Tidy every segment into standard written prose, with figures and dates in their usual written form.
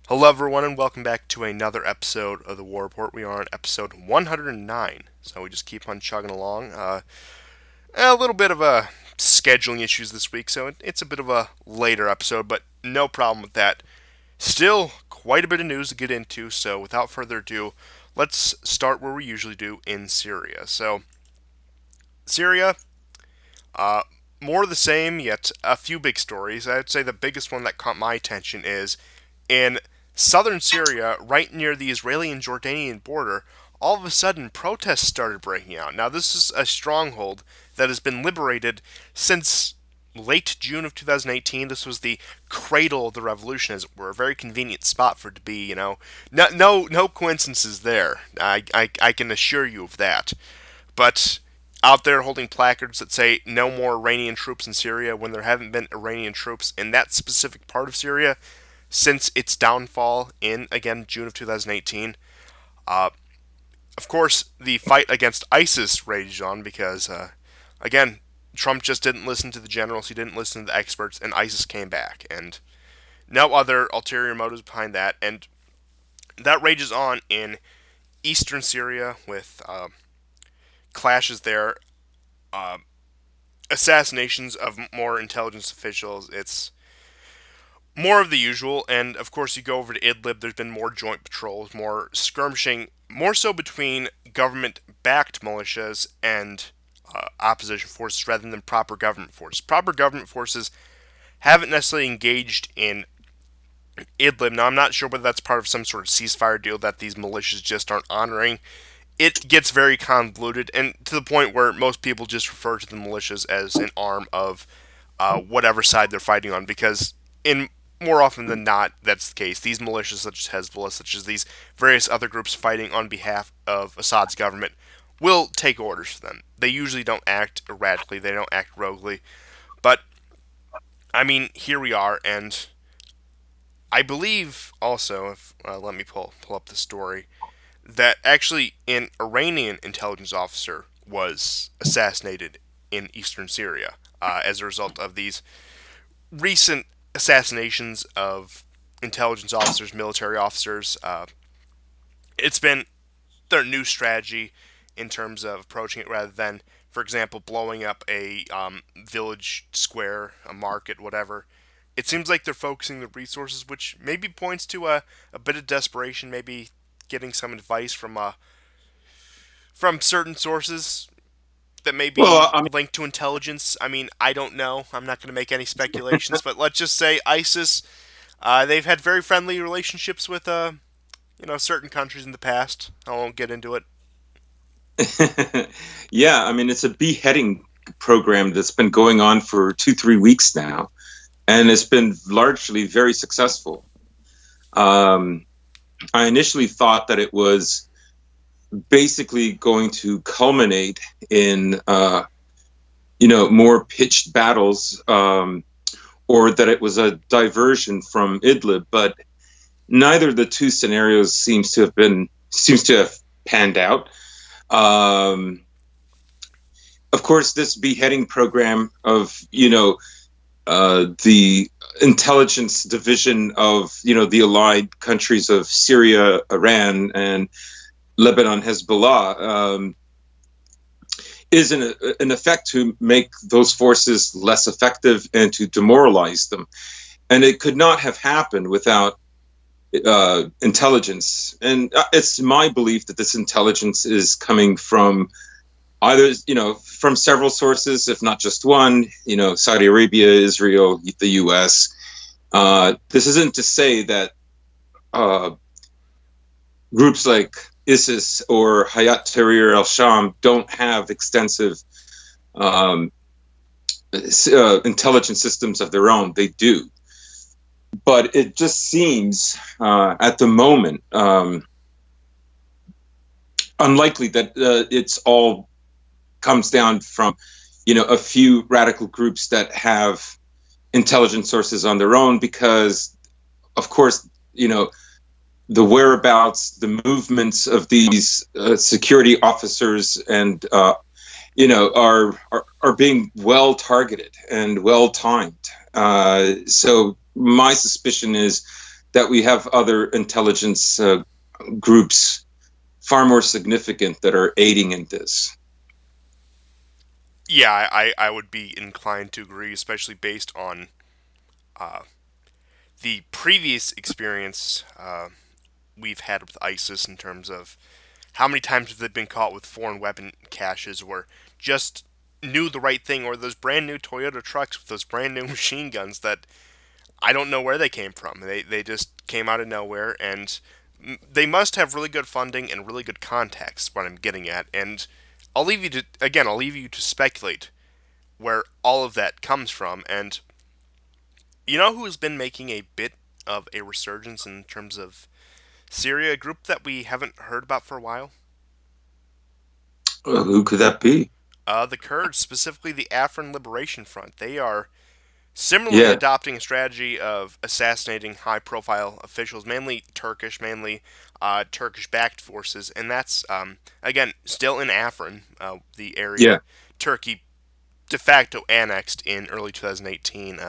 Hello, everyone, and welcome back to another episode of the War Report. We are on episode 109, so we just keep on chugging along. A little bit of scheduling issues this week, so it's a bit of a later episode, but no problem with that. Still, quite a bit of news to get into, so without further ado, let's start where we usually do in Syria. So, Syria, uh, more of the same, yet a few big stories. I'd say the biggest one that caught my attention is in southern Syria, right near the Israeli and Jordanian border, all of a sudden protests started breaking out. Now, this is a stronghold that has been liberated since late June of 2018. This was the cradle of the revolution, as it were, a very convenient spot for it to be. No coincidences there. I can assure you of that. But out there holding placards that say no more Iranian troops in Syria when there haven't been Iranian troops in that specific part of Syria since its downfall in, again, June of 2018. Uh, of course, the fight against ISIS raged on because, again, Trump just didn't listen to the generals, he didn't listen to the experts, and ISIS came back. And no other ulterior motives behind that. And that rages on in eastern Syria with clashes there, uh, assassinations of more intelligence officials. It's more of the usual, and of course, you go over to Idlib, there's been more joint patrols, more skirmishing, more so between government backed militias and opposition forces rather than proper government forces. Proper government forces haven't necessarily engaged in Idlib. Now, I'm not sure whether that's part of some sort of ceasefire deal that these militias just aren't honoring. It gets very convoluted, and to the point where most people just refer to the militias as an arm of whatever side they're fighting on, because in more often than not, that's the case. These militias, such as Hezbollah, such as these various other groups fighting on behalf of Assad's government, will take orders from them. They usually don't act erratically, they don't act roguely. But, I mean, here we are, and I believe also, if let me pull up the story, that actually an Iranian intelligence officer was assassinated in eastern Syria as a result of these recent assassinations of intelligence officers, military officers. It's been their new strategy in terms of approaching it rather than, for example, blowing up a village square, a market, whatever. It seems like they're focusing the resources, which maybe points to a bit of desperation, maybe getting some advice from certain sources that may Well, be linked to intelligence. I mean, I don't know. I'm not going to make any speculations, but let's just say ISIS. They've had very friendly relationships with certain countries in the past. I won't get into it. yeah, I mean, it's a beheading program that's been going on for 2, 3 weeks now, and it's been largely very successful. Um, I initially thought that it was basically going to culminate in, more pitched battles, or that it was a diversion from Idlib, but neither of the two scenarios seems to have panned out. Um, of course, this beheading program of the intelligence division of the allied countries of Syria, Iran, and Lebanon, Hezbollah, is an effect to make those forces less effective and to demoralize them. And it could not have happened without intelligence. And it's my belief that this intelligence is coming from either from several sources, if not just one. Saudi Arabia, Israel, the U.S. This isn't to say that uh, groups like ISIS or Hayat Tahrir al-Sham don't have extensive um, intelligence systems of their own. They do, but it just seems at the moment unlikely that it's all comes down from a few radical groups that have intelligence sources on their own, because of course the whereabouts, the movements of these security officers and are being well targeted and well timed. So my suspicion is that we have other intelligence groups far more significant that are aiding in this. Yeah, I would be inclined to agree, especially based on uh, the previous experience we've had with ISIS in terms of how many times have they been caught with foreign weapon caches or just knew the right thing, or those brand new Toyota trucks with those brand new machine guns that I don't know where they came from. They just came out of nowhere, and they must have really good funding and really good contacts. What I'm getting at, and I'll leave you to speculate where all of that comes from. And you know who has been making a bit of a resurgence in terms of Syria, a group that we haven't heard about for a while? Who could that be? The Kurds, specifically the Afrin Liberation Front. They are similarly Yeah, adopting a strategy of assassinating high profile officials, mainly Turkish backed forces, and that's, again, still in Afrin, the yeah. area Turkey de facto annexed in early 2018,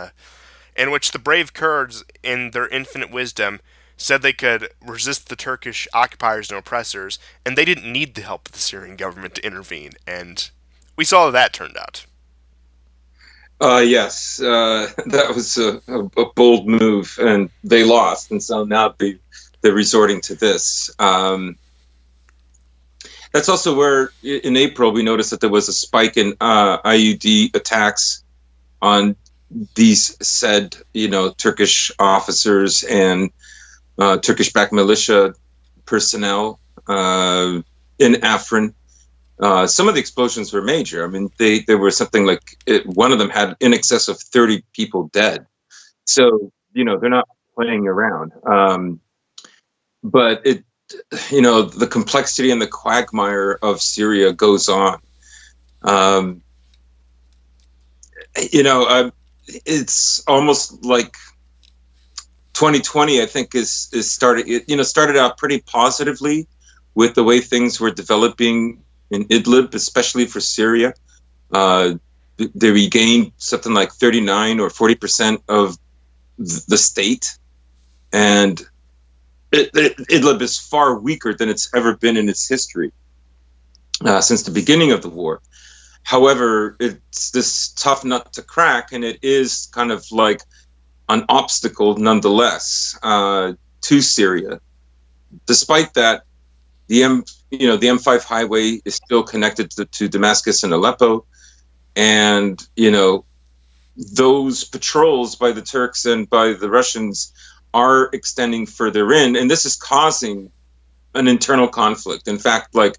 in which the brave Kurds, in their infinite wisdom, said they could resist the Turkish occupiers and oppressors, and they didn't need the help of the Syrian government to intervene, and we saw how that turned out. Yes, that was a bold move, and they lost, and so now they're resorting to this. That's also where, in April, we noticed that there was a spike in IUD attacks on these said, Turkish officers and Turkish-backed militia personnel in Afrin. Some of the explosions were major. I mean, there were something like one of them had in excess of 30 people dead. So they're not playing around. But the complexity and the quagmire of Syria goes on. Um, it's almost like 2020. I think is started. Started out pretty positively with the way things were developing in Idlib, especially for Syria. Uh, they regained something like 39 or 40% of the state, and Idlib is far weaker than it's ever been in its history since the beginning of the war. However, it's this tough nut to crack, and it is kind of like an obstacle nonetheless to Syria. Despite that, the M5 highway is still connected to Damascus and Aleppo, and those patrols by the Turks and by the Russians are extending further in, and this is causing an internal conflict. In fact, like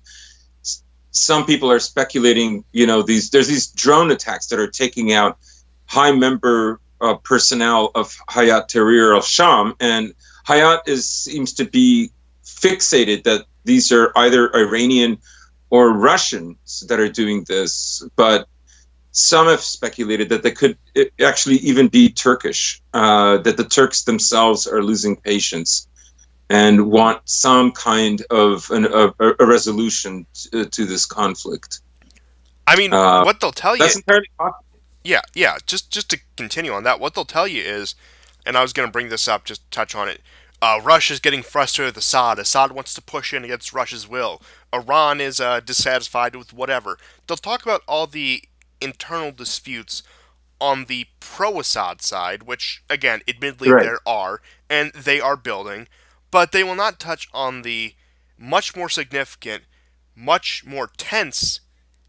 some people are speculating, there's these drone attacks that are taking out high member personnel of Hayat Tahrir al-Sham, and Hayat seems to be fixated that these are either Iranian or Russians that are doing this, but some have speculated that they could actually even be Turkish, that the Turks themselves are losing patience and want some kind of a resolution to this conflict. I mean, Uh, what they'll tell you, that's entirely possible. yeah. Just to continue on that, what they'll tell you is, and I was going to bring this up, just touch on it. Russia's getting frustrated with Assad. Assad wants to push in against Russia's will. Iran is dissatisfied with whatever. They'll talk about all the internal disputes on the pro-Assad side, which, again, admittedly Right. there are, and they are building, but they will not touch on the much more significant, much more tense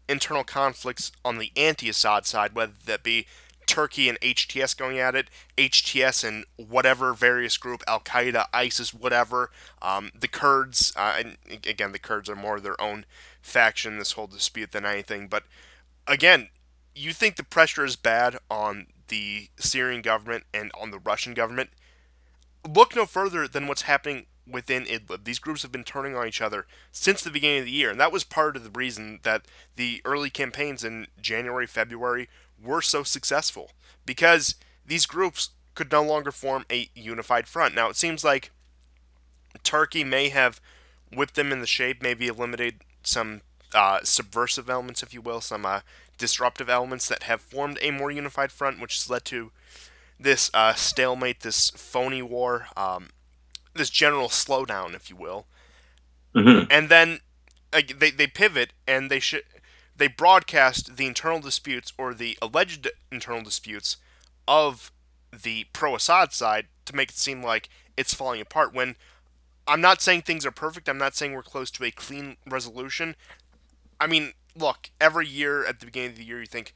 internal conflicts on the anti-Assad side, whether that be Turkey and HTS going at it, HTS and whatever various group, Al Qaeda, ISIS, whatever, the Kurds, and again, the Kurds are more their own faction in this whole dispute than anything. But again, you think the pressure is bad on the Syrian government and on the Russian government? Look no further than what's happening within Idlib. These groups have been turning on each other since the beginning of the year, and that was part of the reason that the early campaigns in January, February were so successful, because these groups could no longer form a unified front. Now, it seems like Turkey may have whipped them in the shape, maybe eliminated some subversive elements, if you will, some disruptive elements that have formed a more unified front, which has led to this stalemate, this phony war. this general slowdown, if you will, Hmm. and then they pivot and they broadcast the internal disputes or the alleged internal disputes of the pro-Assad side to make it seem like it's falling apart. When I'm not saying things are perfect, I'm not saying we're close to a clean resolution. I mean, look, every year at the beginning of the year, you think,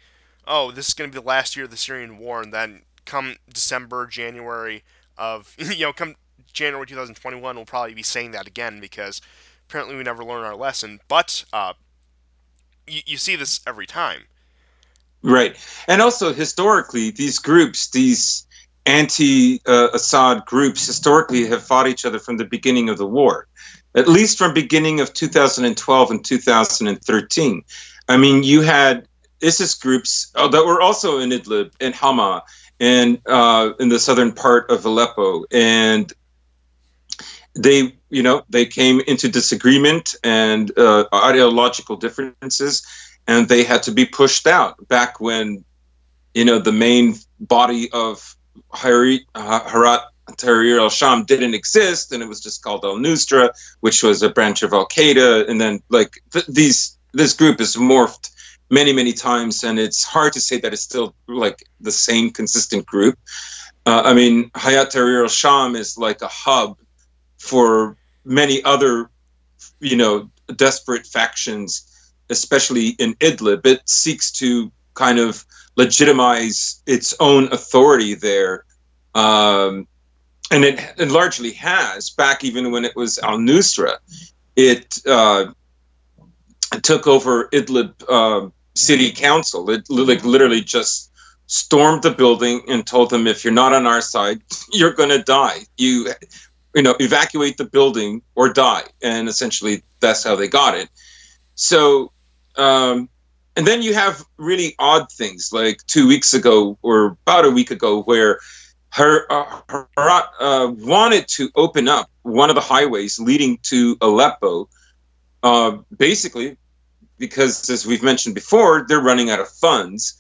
oh, this is going to be the last year of the Syrian war, and then come December, January of, come January 2021, we'll probably be saying that again because apparently we never learn our lesson. But you see this every time. Right. And also historically, these groups, these anti-Assad groups, historically have fought each other from the beginning of the war, at least from beginning of 2012 and 2013. I mean, you had ISIS groups that were also in Idlib and Hama and in the southern part of Aleppo, and they came into disagreement and ideological differences, and they had to be pushed out back when the main body of Harat Tahrir al-Sham didn't exist, and it was just called al-Nusra, which was a branch of al-Qaeda. And then this group has morphed many times, and it's hard to say that it's still like the same consistent group. I mean, Hayat Tahrir al-Sham is like a hub for many other, desperate factions, especially in Idlib. It seeks to kind of legitimize its own authority there. And it largely has, back even when it was al Nusra. It took over Idlib city council. It literally just stormed the building and told them, if you're not on our side, you're going to die. Evacuate the building or die. And essentially, that's how they got it. So, and then you have really odd things like 2 weeks ago or about a week ago, where Herat wanted to open up one of the highways leading to Aleppo, basically because, as we've mentioned before, they're running out of funds.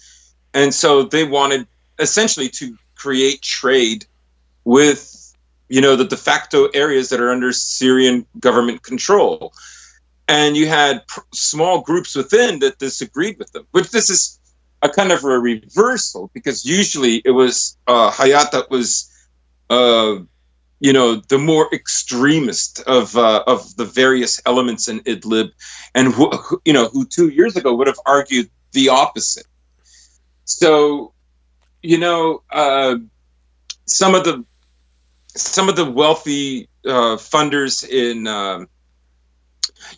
And so they wanted essentially to create trade with, the de facto areas that are under Syrian government control. And you had small groups within that disagreed with them, which this is a kind of a reversal, because usually it was Hayat that was, the more extremist of the various elements in Idlib, and who 2 years ago would have argued the opposite. So, some of the wealthy funders in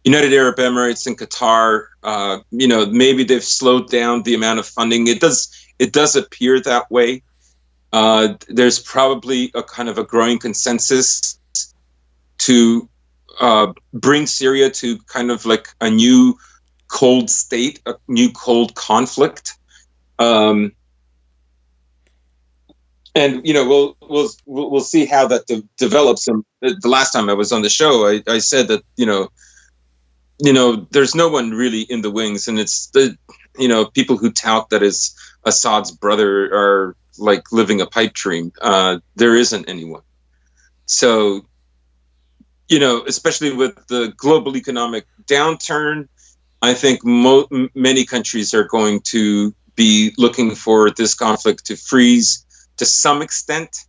United Arab Emirates and Qatar, maybe they've slowed down the amount of funding. It does appear that way. There's probably a kind of a growing consensus to bring Syria to kind of like a new cold state, a new cold conflict. And we'll see how that develops. And the last time I was on the show, I said that there's no one really in the wings, and it's the people who tout that is Assad's brother are like living a pipe dream. There isn't anyone. So especially with the global economic downturn, I think many countries are going to be looking for this conflict to freeze to some extent,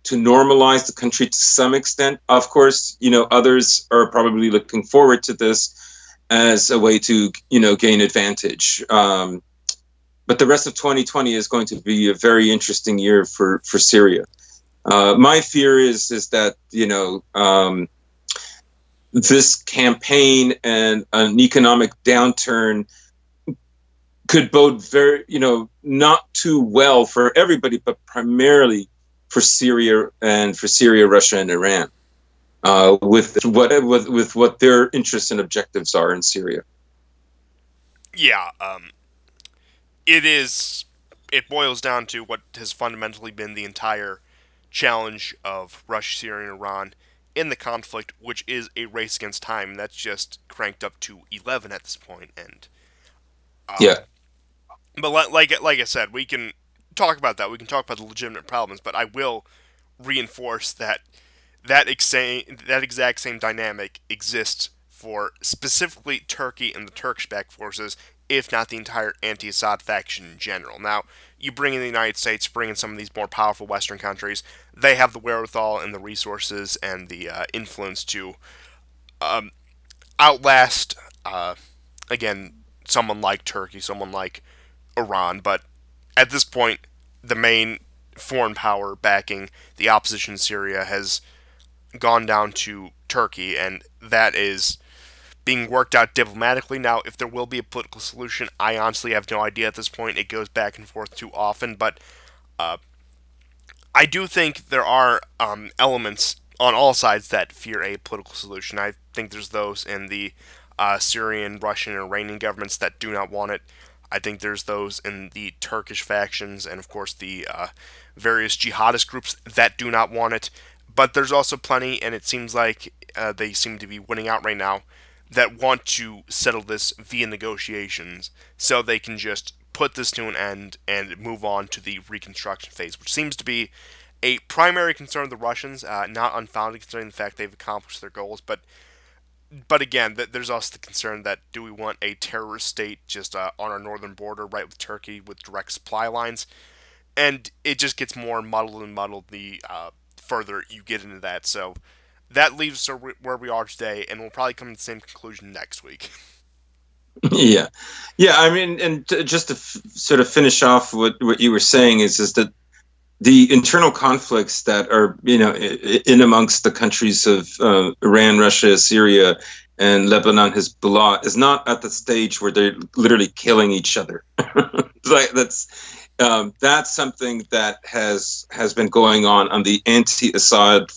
to normalize the country to some extent. Of course, others are probably looking forward to this as a way to, gain advantage. But the rest of 2020 is going to be a very interesting year for Syria. My fear is that, this campaign and an economic downturn could bode very, not too well for everybody, but primarily for Syria, Russia, and Iran, with what their interests and objectives are in Syria. Yeah, it boils down to what has fundamentally been the entire challenge of Russia, Syria, and Iran in the conflict, which is a race against time. And that's just cranked up to 11 at this point. And Yeah. but like I said, we can talk about that. We can talk about the legitimate problems, but I will reinforce that that exact same dynamic exists for specifically Turkey and the Turkish-backed forces, if not the entire anti-Assad faction in general. Now, you bring in the United States, bring in some of these more powerful Western countries, they have the wherewithal and the resources and the influence to outlast, again, someone like Turkey, someone like Iran. But at this point, the main foreign power backing the opposition in Syria has gone down to Turkey, and that is being worked out diplomatically. Now, if there will be a political solution, I honestly have no idea at this point. It goes back and forth too often, but I do think there are elements on all sides that fear a political solution. I think there's those in the Syrian, Russian, and Iranian governments that do not want it. I think there's those in the Turkish factions and, of course, the various jihadist groups that do not want it. But there's also plenty, and it seems like they seem to be winning out right now, that want to settle this via negotiations so they can just put this to an end and move on to the reconstruction phase, which seems to be a primary concern of the Russians, not unfounded considering the fact they've accomplished their goals. But again, there's also the concern that do we want a terrorist state just on our northern border, right with Turkey, with direct supply lines? And it just gets more muddled and muddled the further you get into that. So that leaves us where we are today, and we'll probably come to the same conclusion next week. Yeah, yeah. I mean, and just to sort of finish off what you were saying is that the internal conflicts that are in amongst the countries of Iran, Russia, Syria, and Lebanon, Hezbollah, is not at the stage where they're literally killing each other. Like that's something that has been going on the anti-Assad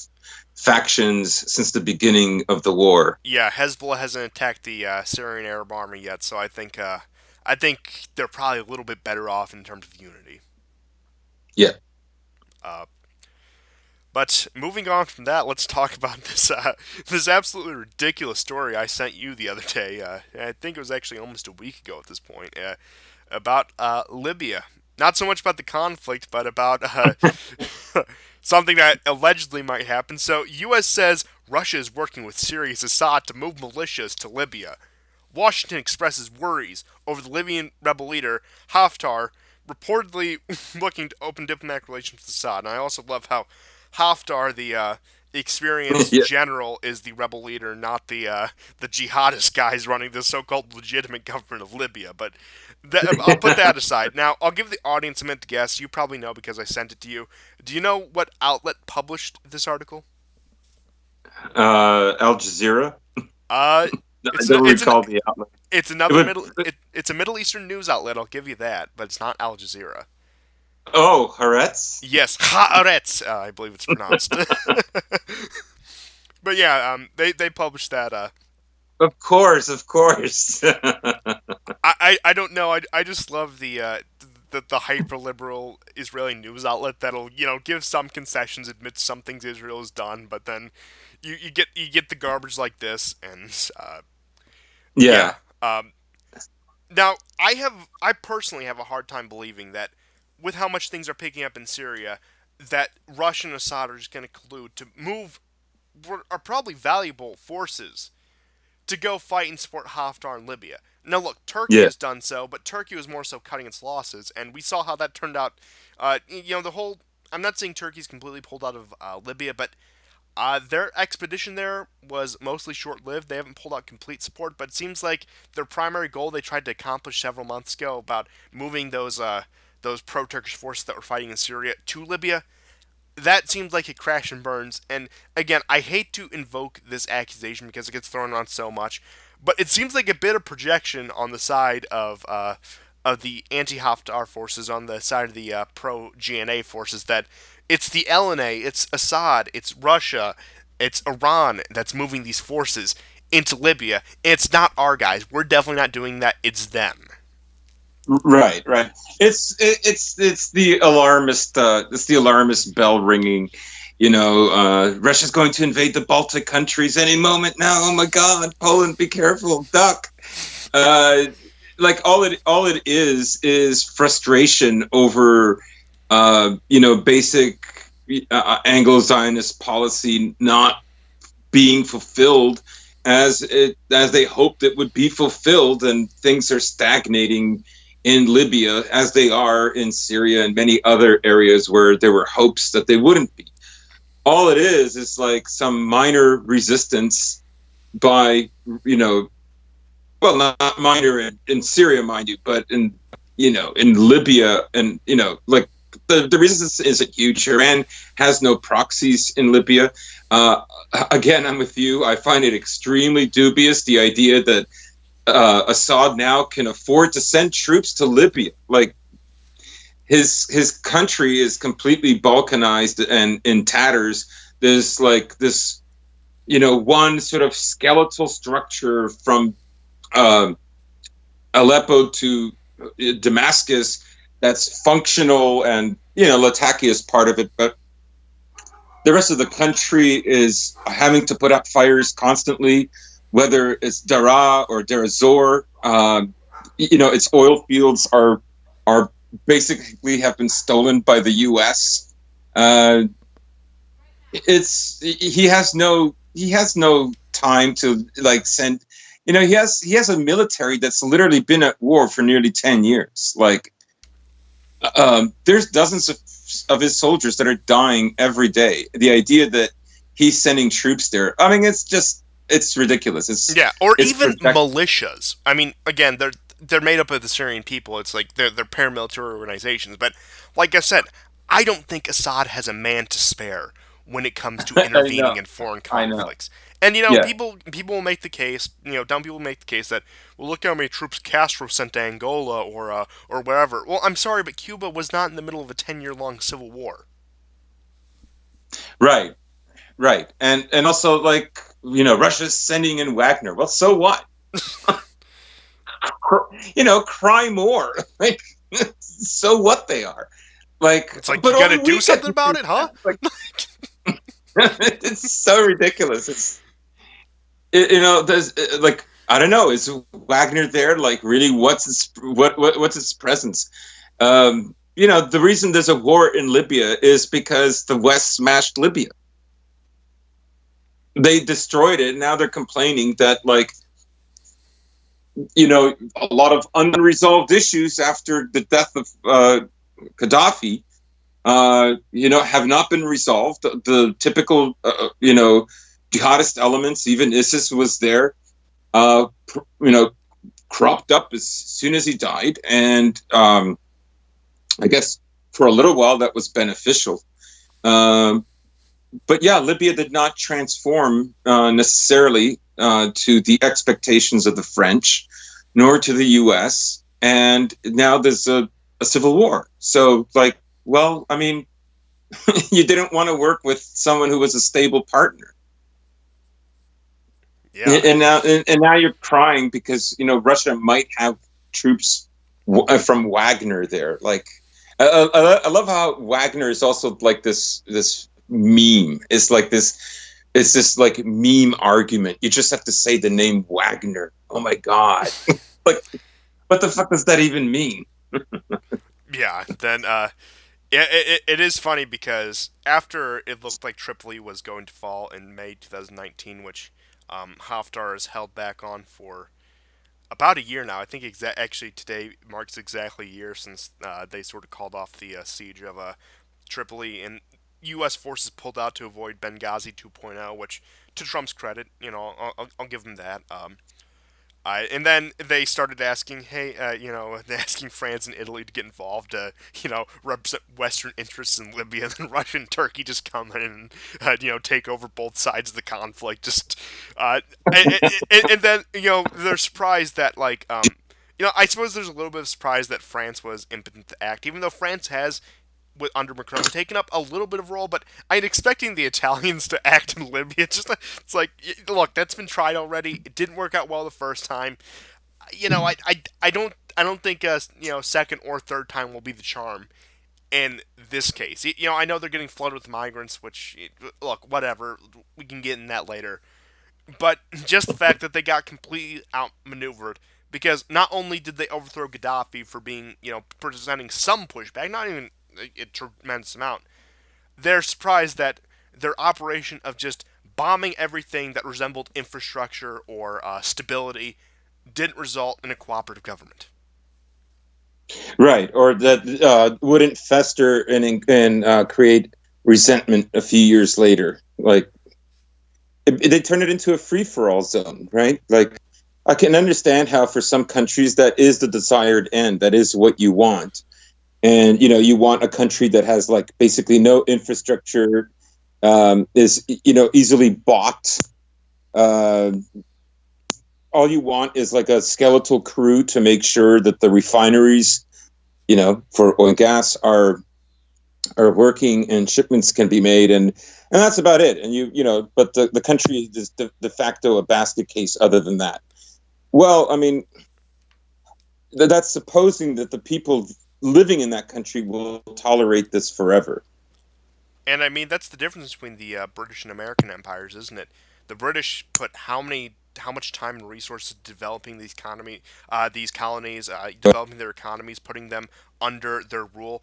factions since the beginning of the war. Yeah, Hezbollah hasn't attacked the Syrian Arab Army yet, so I think they're probably a little bit better off in terms of unity. Yeah. Uh, but moving on from that, let's talk about this absolutely ridiculous story I sent you the other day. I think it was actually almost a week ago at this point, about Libya. Not so much about the conflict, but about something that allegedly might happen. So, U.S. says Russia is working with Syria's Assad to move militias to Libya. Washington expresses worries over the Libyan rebel leader Haftar reportedly looking to open diplomatic relations with Assad. And I also love how Haftar, the experienced Yeah. general, is the rebel leader, not the jihadist guys running the so-called legitimate government of Libya. But I'll put that aside. Now, I'll give the audience a minute to guess. You probably know because I sent it to you. Do you know what outlet published this article? Al Jazeera. Uh, I don't recall the outlet. it's It another would, it's a Middle Eastern news outlet. I'll give you that, but it's not Al Jazeera. oh, Haaretz. Yes, Haaretz, I believe it's pronounced. But yeah, they published that. Of course, of course. I don't know. I just love the hyper liberal Israeli news outlet that'll give some concessions, admit some things Israel has done, but then you get the garbage like this, and Yeah. yeah. Now I personally have a hard time believing that with how much things are picking up in Syria, that Russia and Assad are just going to collude to move what are probably valuable forces to go fight and support Haftar in Libya. Now, look, Turkey Yeah. has done so, but Turkey was more so cutting its losses, and we saw how that turned out. The whole. I'm not saying Turkey's completely pulled out of Libya, but their expedition there was mostly short-lived. They haven't pulled out complete support, but it seems like their primary goal they tried to accomplish several months ago about moving those pro-Turkish forces that were fighting in Syria to Libia, that seems like it crashed and burns. And again, I hate to invoke this accusation because it gets thrown on so much, but it seems like a bit of projection on the side of the anti-Haftar forces, on the side of the pro-GNA forces, that it's the LNA, it's Assad, it's Russia, it's Iran that's moving these forces into Libya. It's not our guys. We're definitely not doing that. It's them. Right, right. It's the alarmist bell ringing. Russia's going to invade the Baltic countries any moment now. Oh my God, Poland, be careful, duck. Like all it is frustration over basic Anglo-Zionist policy not being fulfilled as they hoped it would be fulfilled, and things are stagnating in Libya as they are in Syria and many other areas where there were hopes that they wouldn't be. All it is like some minor resistance by, you know, well, not minor in Syria, mind you, but in Libya, and like the resistance isn't huge. Iran has no proxies in Libya. Uh, Again, I'm with you. I find it extremely dubious, the idea that Assad now can afford to send troops to Libya. Like his country is completely balkanized and in tatters. There's like this, one sort of skeletal structure from uh, Aleppo to Damascus that's functional, and Latakia is part of it, but the rest of the country is having to put up fires constantly, whether it's Daraa or Deir ez-Zor. Its oil fields are basically have been stolen by the U.S. Uh, he has no time to like send. He has a military that's literally been at war for nearly 10 years. Like, there's dozens of his soldiers that are dying every day. The idea that he's sending troops there, I mean, it's ridiculous. Yeah, or It's even project- militias. I mean, again, they're made up of the Syrian people. It's like they're paramilitary organizations. But like I said, I don't think Assad has a man to spare when it comes to I know, intervening in foreign I know. conflicts. And Yeah, people will make the case. Dumb people make the case that, well, look how many troops Castro sent to Angola or wherever. Well, I'm sorry, but Cuba was not in the middle of a 10-year long civil war. right, right, and also like Russia's sending in Wagner. Well, so what? Cry more. Like, so what they are. Like, It's like, but you got to only do we get something to about see it, huh? that. Like, it's so ridiculous. There's like, I don't know. Is Wagner there? Like, really? What's its presence? The reason there's a war in Libya is because the West smashed Libya. They destroyed it. And now they're complaining that, like, a lot of unresolved issues after the death of Gaddafi, have not been resolved. The typical, jihadist elements, even ISIS was there, uh, you know, cropped up as soon as he died. And I guess for a little while that was beneficial. Um, but yeah, Libya did not transform necessarily to the expectations of the French, nor to the U.S. And now there's a civil war. So, like, well, I mean, you didn't want to work with someone who was a stable partner, Yeah. and now you're crying because Russia might have troops from Wagner there. Like, I love how Wagner is also like this meme. It's like this. It's this like meme argument. You just have to say the name Wagner. Oh my god! Like, what the fuck does that even mean? Yeah. Then, yeah, it is funny because after it looked like Tripoli was going to fall in May 2019, which Haftar has held back on for about a year now. I think actually today marks exactly a year since they sort of called off the siege of Tripoli, and U.S. forces pulled out to avoid Benghazi 2.0, which, to Trump's credit, I'll give him that. And then they started asking, hey, asking France and Italy to get involved to, represent Western interests in Libya. Then Russia and Turkey just come in and, take over both sides of the conflict. Just, and then, they're surprised that, like, I suppose there's a little bit of surprise that France was impotent to act, even though France has, under Macron, taken up a little bit of a role, but I'm expecting the Italians to act in Libya. It's like, look, that's been tried already. It didn't work out well the first time. I don't think second or third time will be the charm in this case. I know they're getting flooded with migrants, which, look, whatever, we can get in that later. But just the fact that they got completely outmaneuvered, because not only did they overthrow Gaddafi for being, presenting some pushback, not even a tremendous amount, they're surprised that their operation of just bombing everything that resembled infrastructure or stability didn't result in a cooperative government. Right, or that wouldn't fester and create resentment a few years later. Like they turn it into a free for all zone, right? Like I can understand how for some countries that is the desired end, that is what you want, and you want a country that has like basically no infrastructure, is easily bought. Uh, all you want is like a skeletal crew to make sure that the refineries, for oil and gas are working and shipments can be made, and that's about it. And but the country is de facto a basket case other than that. Well, I mean, that's supposing that the people living in that country will tolerate this forever. And I mean, that's the difference between the British and American empires, isn't it? The British put how much time and resources developing these colonies, developing their economies, putting them under their rule.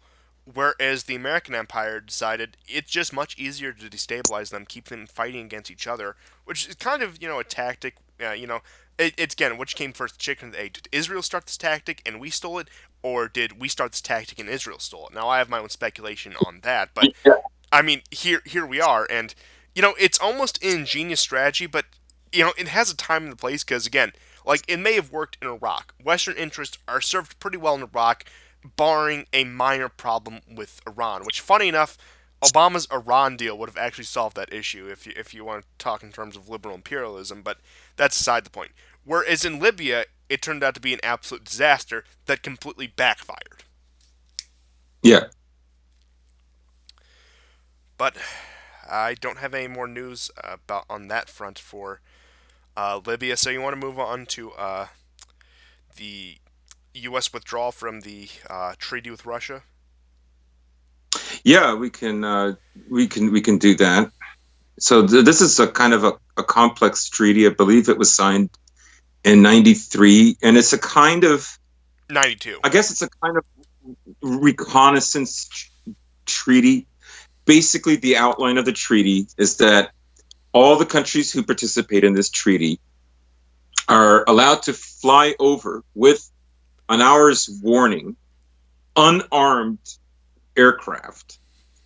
Whereas the American Empire decided it's just much easier to destabilize them, keep them fighting against each other, which is kind of a tactic. It's again, which came first, the chicken or the egg? Did Israel start this tactic and we stole it, or did we start this tactic and Israel stole it? Now I have my own speculation on that, but I mean, here we are, and it's almost an ingenious strategy, but it has a time and a place because again, like it may have worked in Iraq. Western interests are served pretty well in Iraq, barring a minor problem with Iran. Which, funny enough, Obama's Iran deal would have actually solved that issue if you want to talk in terms of liberal imperialism. But that's aside the point. Whereas in Libya, it turned out to be an absolute disaster that completely backfired. Yeah. But I don't have any more news about on that front for Libya. So you want to move on to the U.S. withdrawal from the treaty with Russia? Yeah, we can do that. So this is a kind of a complex treaty. I believe it was signed in '93, and it's a kind of, 92. I guess it's a kind of reconnaissance treaty. Basically, the outline of the treaty is that all the countries who participate in this treaty are allowed to fly over with an hour's warning unarmed aircraft,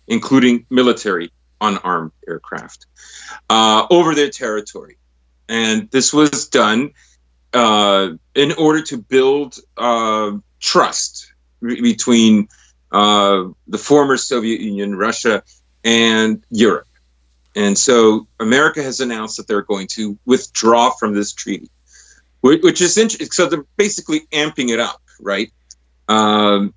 including military unarmed aircraft, over their territory. And this was done in order to build trust between the former Soviet Union, Russia, and Europe. And so America has announced that they're going to withdraw from this treaty, which is interesting. So they're basically amping it up, right? In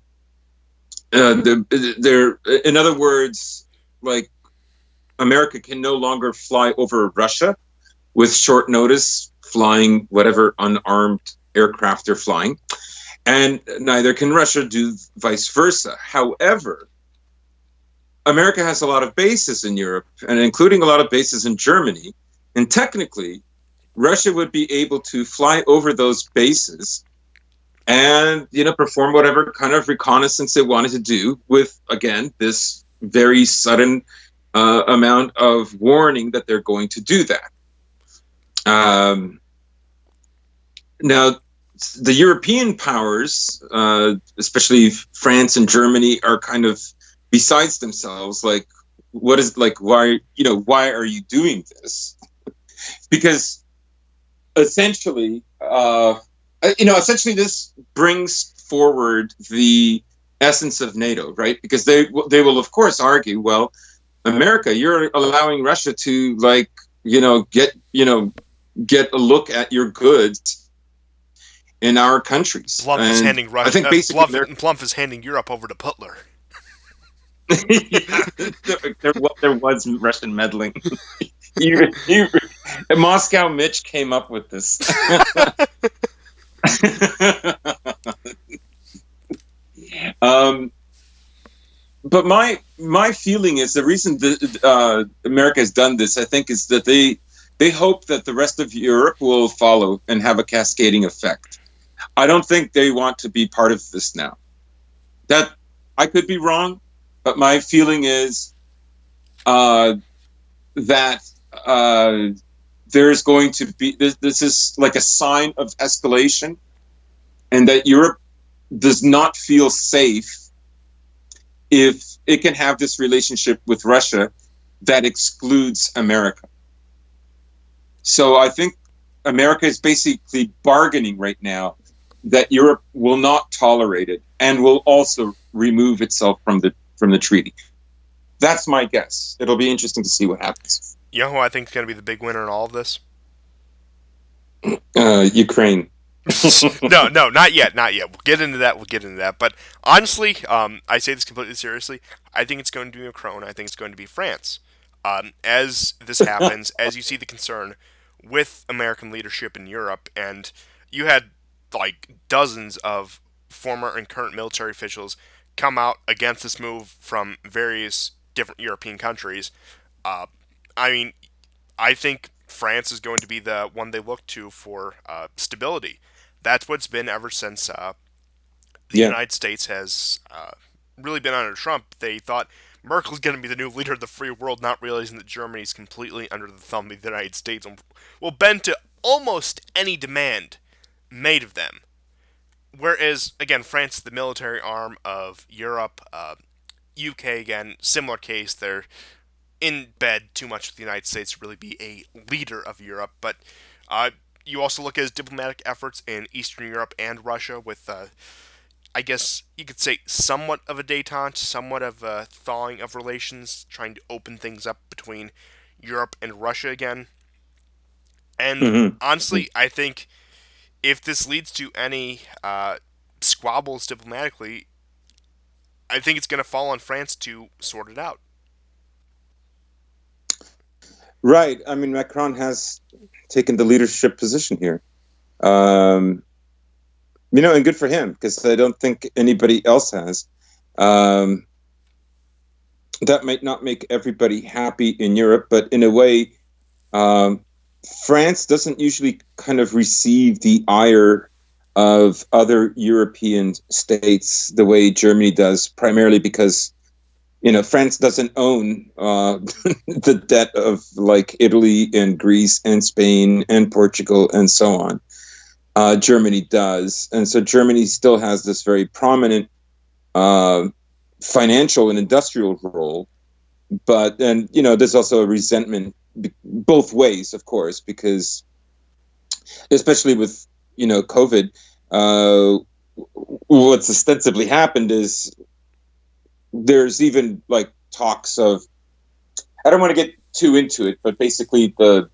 other words, like America can no longer fly over Russia with short notice, flying whatever unarmed aircraft they're flying, and neither can Russia do vice versa. However, America has a lot of bases in Europe, and including a lot of bases in Germany, and technically, Russia would be able to fly over those bases and perform whatever kind of reconnaissance it wanted to do with, again, this very sudden amount of warning that they're going to do that. Now, the European powers, especially France and Germany, are kind of besides themselves. Like, why are you doing this? Because essentially, this brings forward the essence of NATO, right? Because they will of course argue, well, America, you're allowing Russia to get a look at your goods in our countries. Plump is And handing Russia. I think basically Plump is handing Europe over to Putler. there was Russian meddling. Moscow Mitch came up with this. But my feeling is the reason that America has done this, I think, is that they hope that the rest of Europe will follow and have a cascading effect. I don't think they want to be part of this now. That I could be wrong, but my feeling is uh, that uh, there's going to be this is like a sign of escalation, and that Europe does not feel safe if it can have this relationship with Russia that excludes America. So I think America is basically bargaining right now that Europe will not tolerate it and will also remove itself from the treaty. That's my guess. It'll be interesting to see what happens. You know who I think is going to be the big winner in all of this? Ukraine. No, no, not yet, not yet. We'll get into that. We'll get into that. But honestly, I say this completely seriously. I think it's going to be Macron. I think it's going to be France. As this happens, as you see the concern with American leadership in Europe, and you had like dozens of former and current military officials come out against this move from various different European countries. Uh, I mean, I think France is going to be the one they look to for stability. That's what's been ever since the Yeah. United States has really been under Trump. They thought Merkel's going to be the new leader of the free world, not realizing that Germany is completely under the thumb of the United States and will bend to almost any demand made of them. Whereas, again, France is the military arm of Europe. UK, again, similar case. They're in bed too much with the United States to really be a leader of Europe. But uh, you also look at his diplomatic efforts in Eastern Europe and Russia with, I guess you could say, somewhat of a détente, somewhat of a thawing of relations, trying to open things up between Europe and Russia again. And Mm-hmm. honestly, I think if this leads to any squabbles diplomatically, I think it's going to fall on France to sort it out. Right. I mean, Macron has taken the leadership position here. Um, and good for him because I don't think anybody else has. Um, that might not make everybody happy in Europe, but in a way, um, France doesn't usually kind of receive the ire of other European states the way Germany does, primarily because France doesn't own the debt of like Italy and Greece and Spain and Portugal and so on. Germany does, and so Germany still has this very prominent uh, financial and industrial role. But then there's also a resentment both ways, of course, because especially with COVID, uh, what's ostensibly happened is there's even like talks of, I don't want to get too into it, but basically the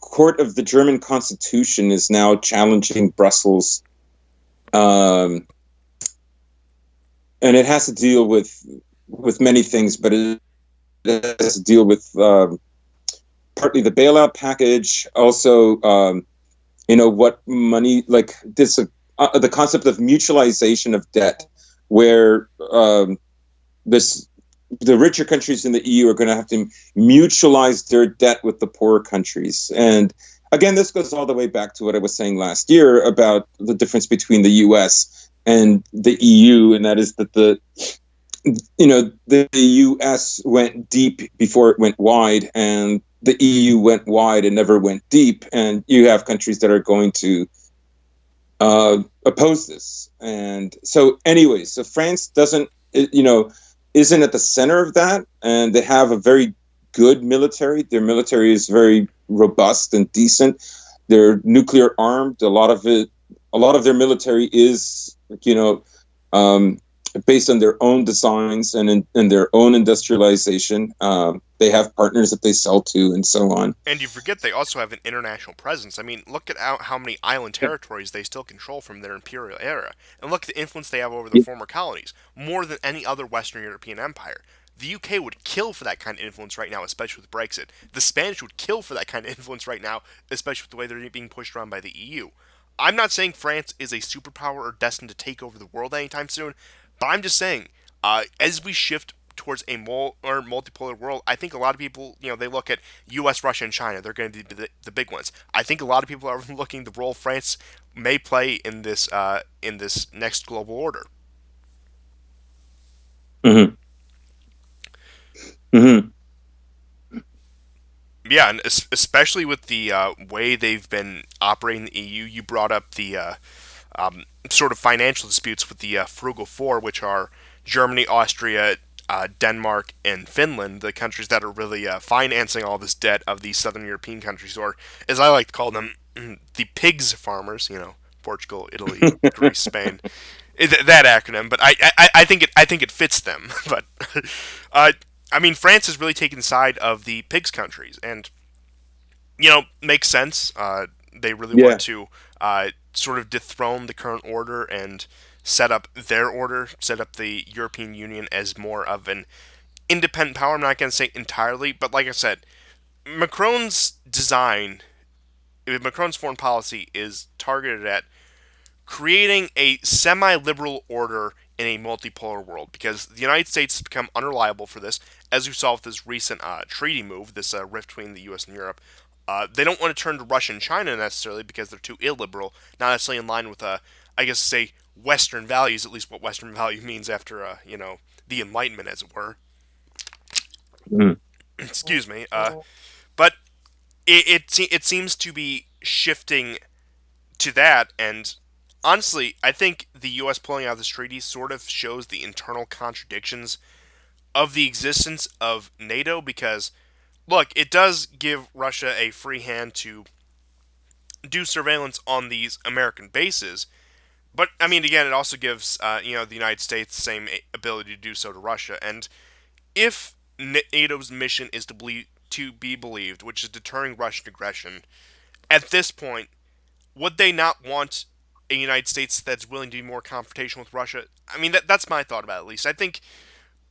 court of the German Constitution is now challenging Brussels, um, and it has to deal with many things, but it has to deal with partly the bailout package, also what money, like this the concept of mutualization of debt, where this the richer countries in the EU are going to have to mutualize their debt with the poorer countries. And again, this goes all the way back to what I was saying last year about the difference between the US and the EU, and that is that the US went deep before it went wide, and the EU went wide and never went deep. And you have countries that are going to oppose this. And so, anyways, so France isn't at the center of that, and they have a very good military. Their military is very robust and decent. They're nuclear armed. A lot of their military is, based on their own designs and in their own industrialization. They have partners that they sell to, and so on. And you forget they also have an international presence. I mean, look at how many island territories they still control from their imperial era. And look at the influence they have over the former colonies, more than any other Western European empire. The UK would kill for that kind of influence right now, especially with Brexit. The Spanish would kill for that kind of influence right now, especially with the way they're being pushed around by the EU. I'm not saying France is a superpower or destined to take over the world anytime soon, but I'm just saying, as we shift towards a more or multipolar world, I think a lot of people, they look at U.S., Russia, and China. They're going to be the big ones. I think a lot of people are looking at the role France may play in this next global order. Mm-hmm. Hmm. Yeah, and especially with the way they've been operating the EU. You brought up the sort of financial disputes with the Frugal Four, which are Germany, Austria, Denmark, and Finland, the countries that are really financing all this debt of these southern European countries, or as I like to call them, the pigs farmers. You know, Portugal, Italy, Greece, Spain. That acronym, but I think it fits them. But uh, I mean, France has really taken the side of the pigs countries, and makes sense. They really want Yeah. to sort of dethrone the current order and set up their order, set up the European Union as more of an independent power. I'm not going to say entirely, but like I said, Macron's design, Macron's foreign policy is targeted at creating a semi-liberal order in a multipolar world because the United States has become unreliable for this, as we saw with this recent treaty move, this rift between the U.S. and Europe. They don't want to turn to Russia and China necessarily because they're too illiberal, not necessarily in line with, I guess, say Western values, at least what Western value means after, the Enlightenment, as it were. Mm. Excuse me. But it seems to be shifting to that, and honestly, I think the U.S. pulling out of this treaty sort of shows the internal contradictions of the existence of NATO because, look, it does give Russia a free hand to do surveillance on these American bases, but I mean, again, it also gives the United States the same ability to do so to Russia. And if NATO's mission is to be believed, which is deterring Russian aggression, at this point, would they not want a United States that's willing to be more confrontational with Russia? I mean, that's my thought about it, at least. I think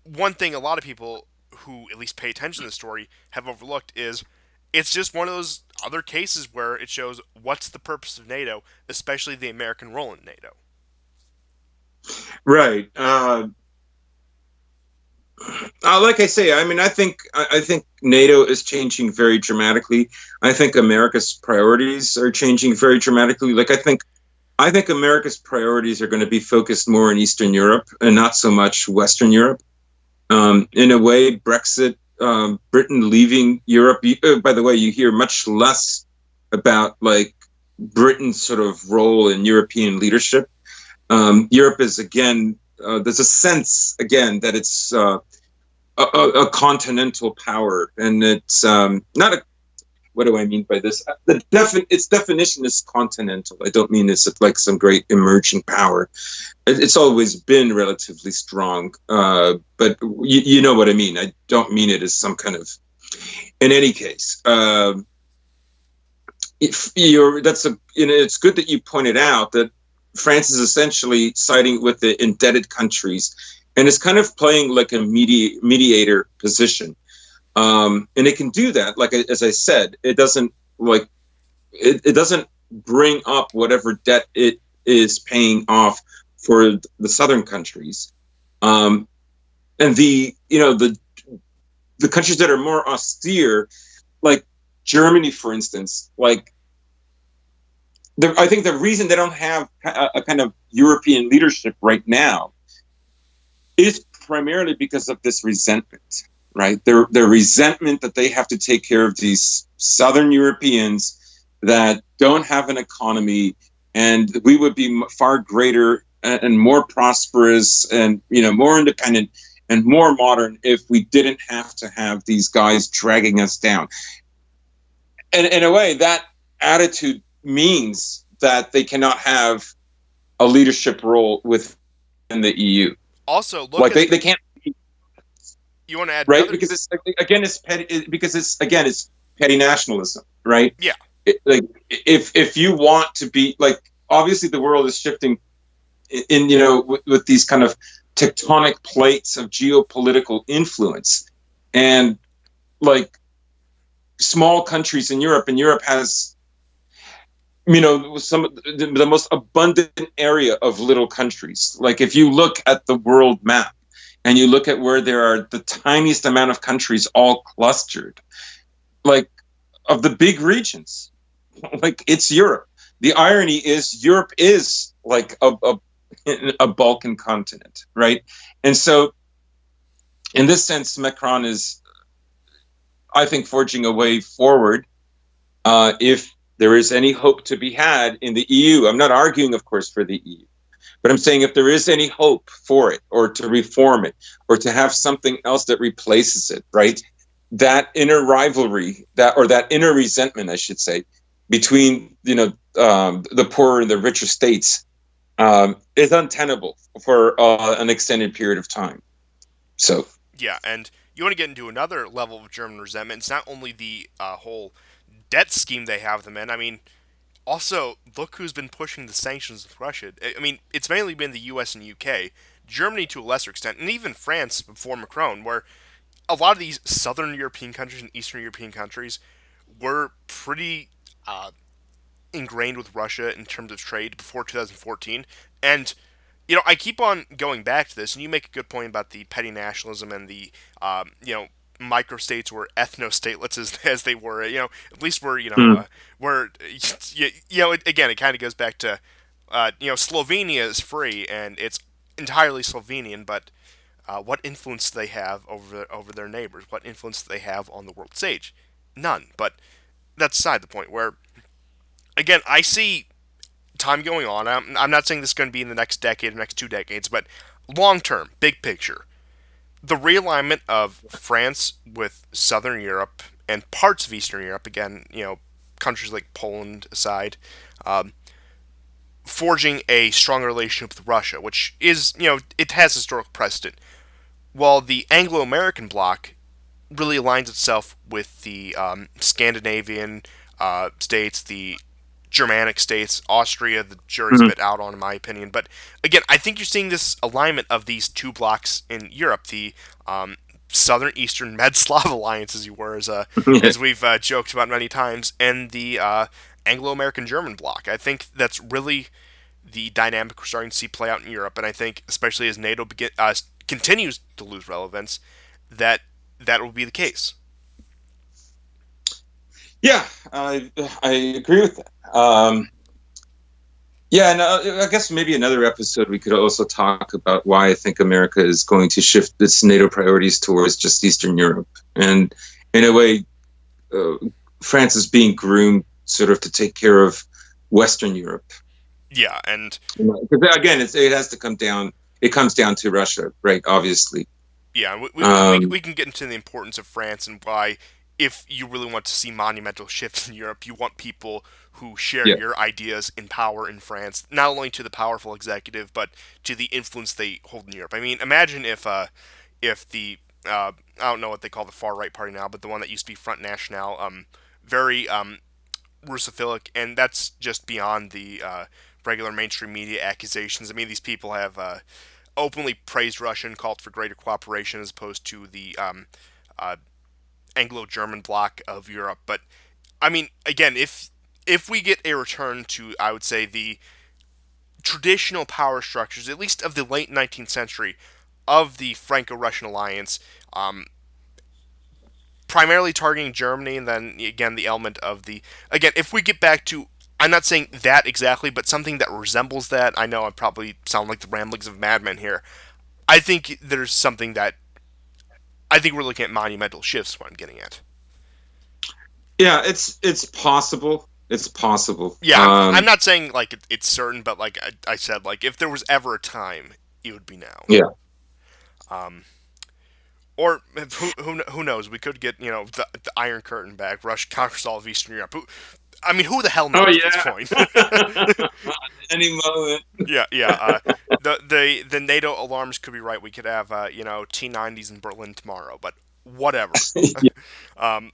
one thing a lot of people who at least pay attention to the story have overlooked is it's just one of those other cases where it shows what's the purpose of NATO, especially the American role in NATO. Right. Like I say, I mean, I think NATO is changing very dramatically. I think America's priorities are changing very dramatically. I think America's priorities are going to be focused more in Eastern Europe and not so much Western Europe. In a way, Brexit, Britain leaving Europe. By the way, you hear much less about like Britain's sort of role in European leadership. Europe is again. There's a sense again that it's a continental power, and it's not a. What do I mean by this? Its definition is continental. I don't mean it's like some great emerging power. It's always been relatively strong, but you know what I mean. I don't mean it as some kind of. In any case, if you're that's a it's good that you pointed out that France is essentially siding with the indebted countries, and it's kind of playing like a mediator position. And it can do that. Like as I said, it doesn't like it doesn't bring up whatever debt it is paying off for the southern countries, and the countries that are more austere, like Germany, for instance, like. I think the reason they don't have a kind of European leadership right now is primarily because of this resentment, right? Their resentment that they have to take care of these Southern Europeans that don't have an economy, and we would be far greater and more prosperous and more independent and more modern if we didn't have to have these guys dragging us down. And in a way, that attitude means that they cannot have a leadership role within the EU. Also, look Like at they can't. you want to add Right, another. because it's petty, because it's petty nationalism, right? Yeah. Like if you want to be like, obviously the world is shifting in with these kind of tectonic plates of geopolitical influence, and like small countries in Europe, and Europe has some of the most abundant area of little countries. Like if you look at the world map and you look at where there are the tiniest amount of countries all clustered, like of the big regions, like it's Europe. The irony is Europe is like a Balkan continent, right? And so in this sense, Macron is I think, forging a way forward if there is any hope to be had in the EU. I'm not arguing, of course, for the EU, but I'm saying if there is any hope for it, or to reform it, or to have something else that replaces it, right? That inner rivalry, that inner resentment, I should say, between the poorer and the richer states is untenable for an extended period of time. So Yeah, and you want to get into another level of German resentment. It's not only the whole debt scheme they have them in. I mean, also look who's been pushing the sanctions with Russia. I mean, it's mainly been the U.S. and U.K., Germany to a lesser extent, and even France before Macron, where a lot of these southern European countries and eastern European countries were pretty ingrained with Russia in terms of trade before 2014. And I keep on going back to this, and you make a good point about the petty nationalism and the microstates or ethno-statelets as they were. At least we're we're again, it kind of goes back to Slovenia is free and it's entirely Slovenian, but what influence do they have over their neighbors? What influence do they have on the world stage? None. But that's aside the point. Where again, I see time going on. I'm not saying this is going to be in the next decade or next 2 decades, but long term, big picture, the realignment of France with Southern Europe and parts of Eastern Europe, again, countries like Poland aside, um, forging a strong relationship with Russia, which is, it has historical precedent. While the Anglo-American bloc really aligns itself with the Scandinavian states, the Germanic states, Austria, the jury's a mhm. bit out on, in my opinion. But again, I think you're seeing this alignment of these two blocks in Europe, the Southern Eastern Med-Slav alliance, as you were, as we've joked about many times, and the Anglo-American German bloc. I think that's really the dynamic we're starting to see play out in Europe, and I think especially as NATO continues to lose relevance, that that will be the case. Yeah, I agree with that. Yeah, and I guess maybe another episode we could also talk about why I think America is going to shift its NATO priorities towards just Eastern Europe, and in a way, uh, France is being groomed sort of to take care of Western Europe. Yeah, and Because again, it has to come down. It comes down to Russia, right? Obviously. yeah, Um, we can get into the importance of France and why, if you really want to see monumental shifts in Europe, you want people who share yeah. your ideas in power in France, not only to the powerful executive, but to the influence they hold in Europe. I mean, imagine if the I don't know what they call the far right party now, but the one that used to be Front National, very Russophilic, and that's just beyond the regular mainstream media accusations. I mean, these people have openly praised Russia and called for greater cooperation as opposed to the uh, Anglo-German bloc of Europe. But I mean, again, if we get a return to, I would say, the traditional power structures, at least of the late 19th century, of the Franco-Russian alliance, um, primarily targeting Germany, and then again the element of the again, if we get back to, I'm not saying that exactly, but something that resembles that. I know I probably sound like the ramblings of madmen here. I think there's something that I think we're looking at monumental shifts. What I'm getting at. Yeah, it's possible. It's possible. Yeah, I'm not saying like it's certain, but like I said, like if there was ever a time, it would be now. Yeah. Um, or who knows? We could get the Iron Curtain back. Rush conquers all of Eastern Europe. I mean, who the hell Oh knows at this yeah. point? Any moment. Yeah, yeah. The NATO alarms could be right. We could have T90s in Berlin tomorrow, but whatever. Yeah. Um,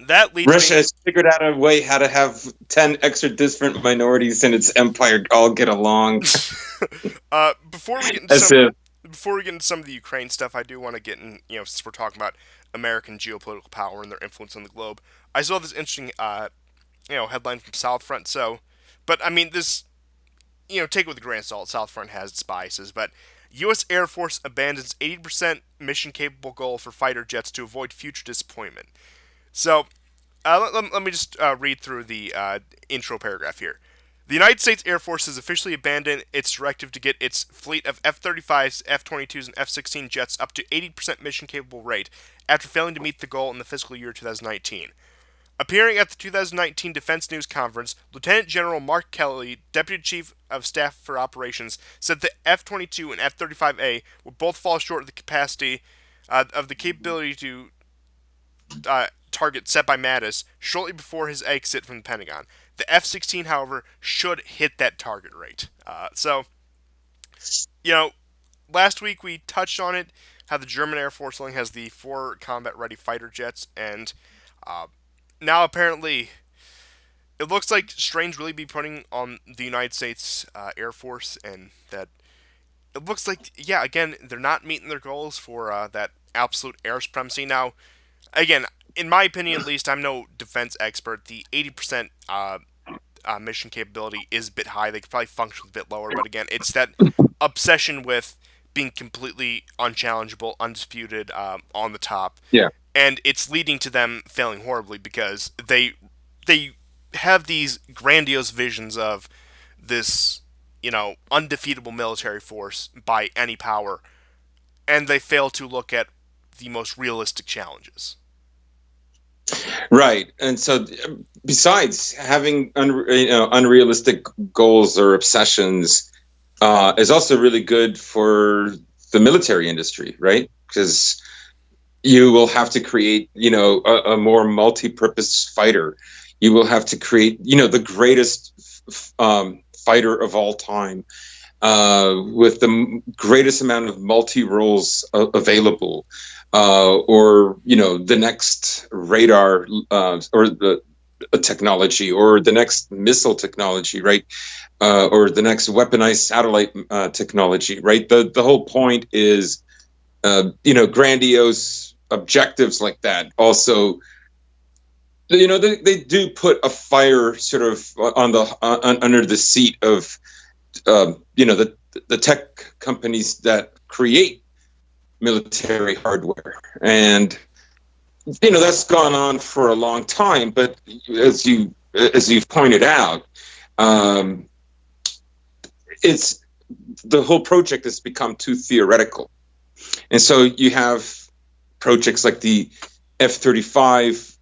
that leads Russia me. has figured out a way how to have 10 extra different minorities in its empire all get along. Before we get into As some if. before we get into some of the Ukraine stuff, I do want to get in. Since we're talking about American geopolitical power and their influence on the globe, I saw this interesting headline from Southfront. So, but I mean this. Take it with a grain of salt. Southfront has its biases, but U.S. Air Force abandons 80% mission capable goal for fighter jets to avoid future disappointment. So, let me just read through the intro paragraph here. The United States Air Force has officially abandoned its directive to get its fleet of F-35s, F-22s, and F-16 jets up to 80% mission-capable rate after failing to meet the goal in the fiscal year 2019. Appearing at the 2019 Defense News Conference, Lieutenant General Mark Kelly, Deputy Chief of Staff for Operations, said the F 22 and F 35A would both fall short of the capacity of the capability to target set by Mattis shortly before his exit from the Pentagon. The F 16, however, should hit that target rate. You know, last week we touched on it how the German Air Force only has the 4 combat ready fighter jets, and uh, now apparently it looks like Strange really be putting on the United States Air Force, and that it looks like, yeah, again, they're not meeting their goals for that absolute air supremacy. Now, again, in my opinion at least, I'm no defense expert. The 80% mission capability is a bit high. They could probably function a bit lower, but again, it's that obsession with being completely unchallengeable, undisputed, on the top, Yeah. and it's leading to them failing horribly because they have these grandiose visions of this, undefeatable military force by any power, and they fail to look at the most realistic challenges. Right. And so, besides having unrealistic goals or obsessions, is also really good for the military industry, right? Because you will have to create, a more multi-purpose fighter. You will have to create, the greatest fighter of all time, with the greatest amount of multi roles available, or the next radar, or the technology, or the next missile technology, right? Or the next weaponized satellite technology, right? The whole point is, grandiose objectives like that. Also, they do put a fire sort of on the under the seat of the tech companies that create military hardware, and that's gone on for a long time. But as you've pointed out, um, it's the whole project has become too theoretical, and so you have projects like the F-35,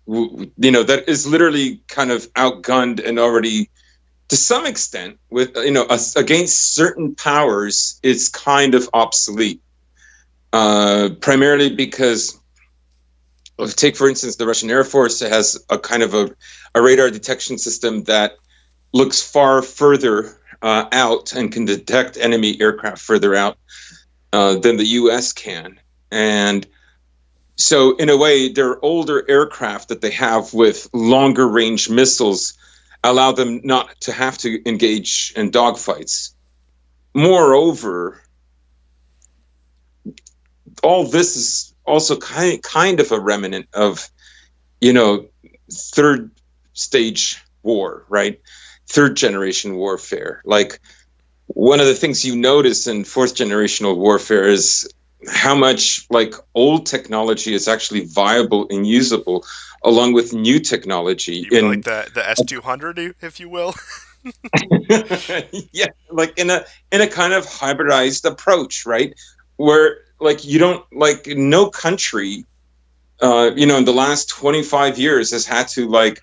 that is literally kind of outgunned and already, to some extent, with against certain powers, it's kind of obsolete. Primarily because, take for instance, the Russian Air Force has a kind of a radar detection system that looks far further out and can detect enemy aircraft further out than the U.S. can. And so, in a way, their older aircraft that they have with longer range missiles allow them not to have to engage in dogfights. Moreover, all this is also kind of a remnant of, third stage war, right? Third generation warfare. Like, one of the things you notice in fourth generational warfare is how much like old technology is actually viable and usable along with new technology You mean like in the S-200, if you will? yeah, like in a kind of hybridized approach, right? Where like you don't like no country in the last 25 years has had to like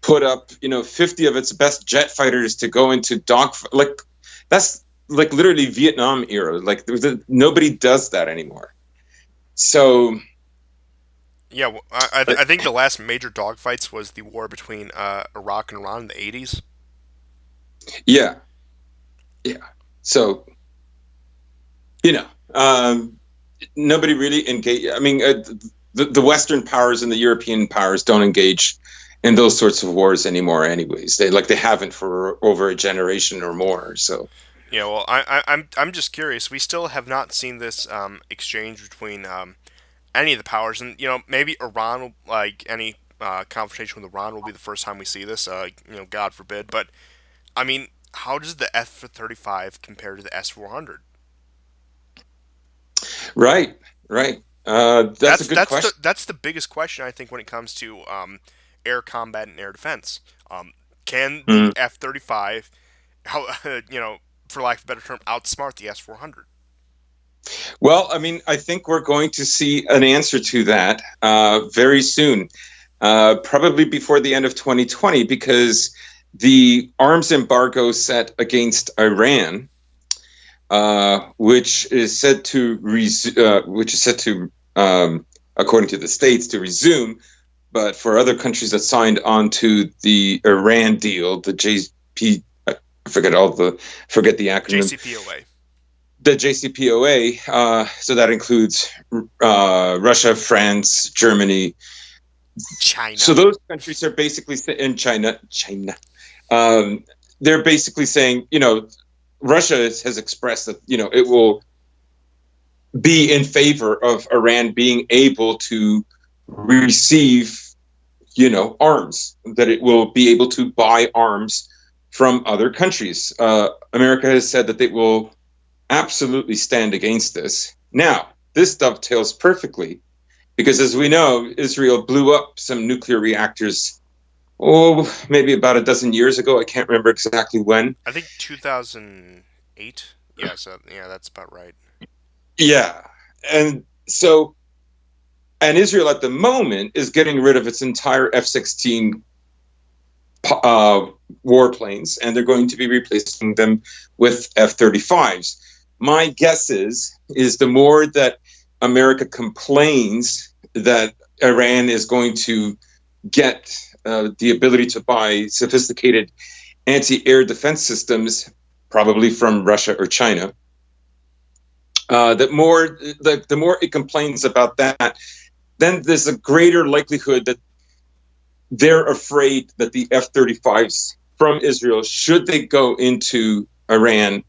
put up 50 of its best jet fighters to go into dog, like that's like literally Vietnam era. Like nobody does that anymore. So Yeah, well, I think the last major dogfights was the war between Iraq and Iran in the 80s. yeah, yeah. So you know, um, nobody really engage. I mean, the Western powers and the European powers don't engage in those sorts of wars anymore. Anyways, they haven't for over a generation or more. So Yeah, well, I'm just curious. We still have not seen this exchange between any of the powers, and maybe Iran, like any confrontation with Iran, will be the first time we see this. God forbid. But I mean, how does the F-35 compare to the S-400? right, right. That's a That's good that's the question. that's the biggest question I think when it comes to air combat and air defense. Um, Can the Mm. F-35, for lack of a better term, outsmart the S-400? Well, I mean, I think we're going to see an answer to that very soon, probably before the end of 2020, because the arms embargo set against Iran, which is said to according to the states, to resume, but for other countries that signed on to the Iran deal, the JP, I forget the acronym, JCPOA. the JCPOA. So that includes Russia, France, Germany. China. So those countries are basically in China. Um, they're basically saying, Russia has expressed that it will be in favor of Iran being able to receive arms, that it will be able to buy arms from other countries. America has said that they will absolutely stand against this. Now, this dovetails perfectly because, as we know, Israel blew up some nuclear reactors, maybe about a dozen years ago. I can't remember exactly when. I think 2008. Yeah, so yeah, that's about right. Yeah. And so, and Israel at the moment is getting rid of its entire F-16 warplanes, and they're going to be replacing them with F-35s. My guess is the more that America complains that Iran is going to get the ability to buy sophisticated anti-air defense systems, probably from Russia or China, the more it complains about that, then there's a greater likelihood that they're afraid that the F-35s from Israel, should they go into Iran,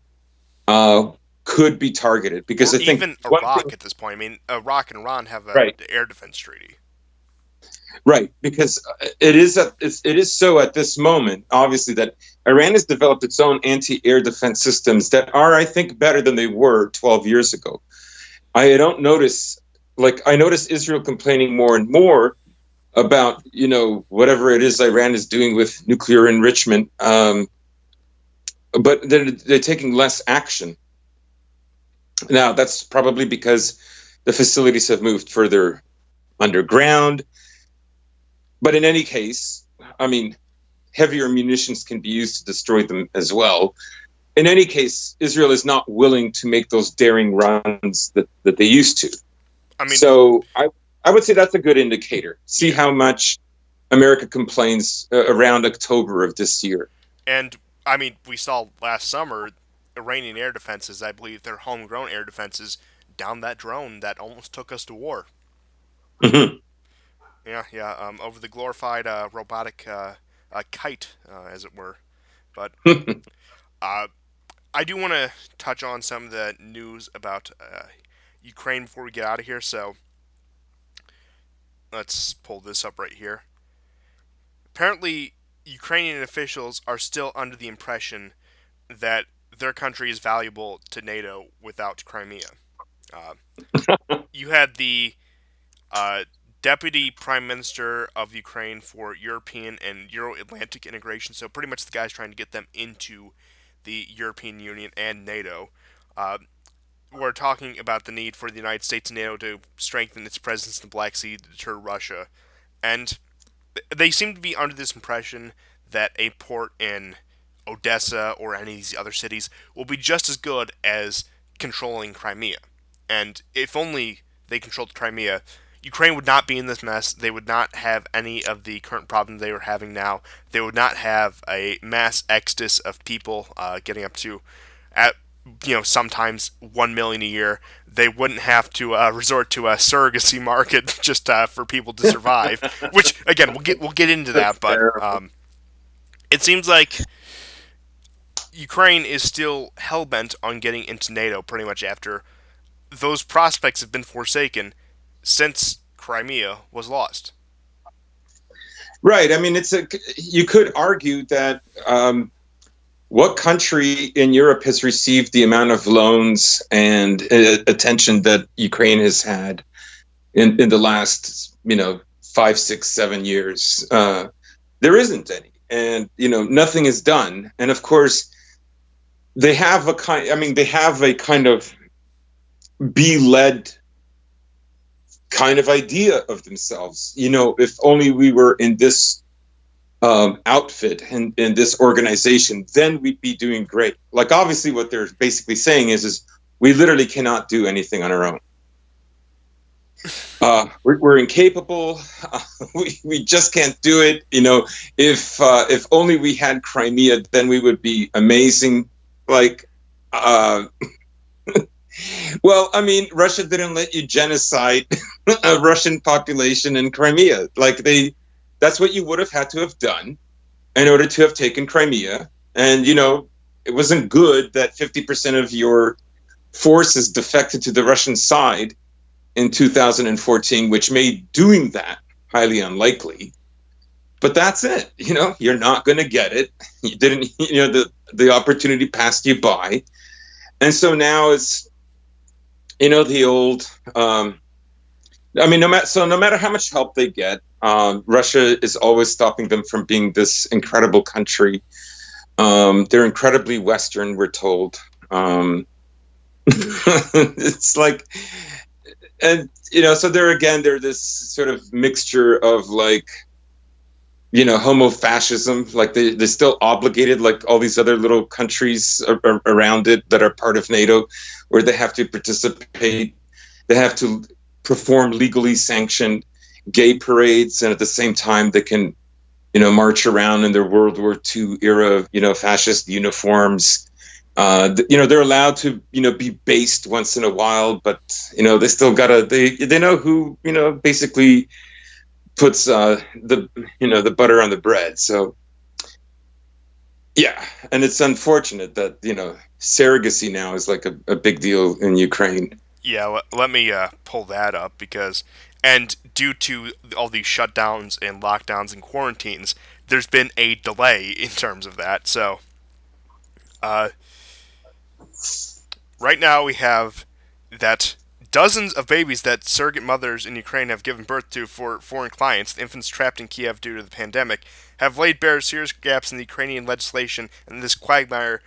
could be targeted. Because Or I think even one Iraq thing, at this point. I mean, Iraq and Iran have a right, air defense treaty. right, because it is so at this moment, obviously, that Iran has developed its own anti-air defense systems that are, I think, better than they were 12 years ago. I don't notice, I notice Israel complaining more and more about whatever it is Iran is doing with nuclear enrichment, but they're taking less action. Now that's probably because the facilities have moved further underground. But in any case, I mean, heavier munitions can be used to destroy them as well. In any case, Israel is not willing to make those daring runs that they used to. I mean, So I would say that's a good indicator. See yeah. how much America complains around October of this year. And, I mean, we saw last summer Iranian air defenses, I believe their homegrown air defenses, down that drone that almost took us to war. Mm-hmm. Yeah, yeah, over the glorified robotic kite, as it were. But uh, I do want to touch on some of the news about Ukraine before we get out of here. So let's pull this up right here. Apparently, Ukrainian officials are still under the impression that their country is valuable to NATO without Crimea. Uh, you had the uh, Deputy Prime Minister of Ukraine for European and Euro-Atlantic integration, so pretty much the guys trying to get them into the European Union and NATO. Uh, we're talking about the need for the United States and NATO to strengthen its presence in the Black Sea to deter Russia. And they seem to be under this impression that a port in Odessa or any of these other cities will be just as good as controlling Crimea. And if only they controlled Crimea, Ukraine would not be in this mess. They would not have any of the current problems they are having now. They would not have a mass exodus of people getting up to, at sometimes 1 million a year. They wouldn't have to resort to a surrogacy market just for people to survive. Which again, we'll get into That's that, but terrible. it seems like Ukraine is still hell bent on getting into NATO. Pretty much after those prospects have been forsaken since Crimea was lost. Right. I mean, you could argue that what country in Europe has received the amount of loans and attention that Ukraine has had in the last 5, 6, 7 years? There isn't any. and nothing is done. And of course, they have a kind. I mean, they have a kind of be led kind of idea of themselves. If only we were in this outfit and in this organization, then we'd be doing great. Like, obviously, what they're basically saying is we literally cannot do anything on our own. We're incapable. We just can't do it. If only we had Crimea, then we would be amazing. Like, well, I mean, Russia didn't let you genocide a Russian population in Crimea. Like, that's what you would have had to have done in order to have taken Crimea. And, it wasn't good that 50% of your forces defected to the Russian side in 2014, which made doing that highly unlikely. But that's it. You're not going to get it. You didn't, the opportunity passed you by. And so now it's, the old, I mean, no matter how much help they get, Russia is always stopping them from being this incredible country. They're incredibly Western, we're told. It's like, and so they're this sort of mixture of, like, homo-fascism. Like, they're still obligated, like all these other little countries around it that are part of NATO, where they have to participate. They have to perform legally sanctioned gay parades, and at the same time they can march around in their World War II era fascist uniforms. They're allowed to be based once in a while, but they still gotta, they know who basically puts the butter on the bread. So yeah, and it's unfortunate that surrogacy now is like a big deal in Ukraine. Yeah, let me pull that up because, and due to all these shutdowns and lockdowns and quarantines, there's been a delay in terms of that. So, uh, right now we have that dozens of babies that surrogate mothers in Ukraine have given birth to for foreign clients, the infants trapped in Kiev due to the pandemic, have laid bare serious gaps in the Ukrainian legislation, and this quagmire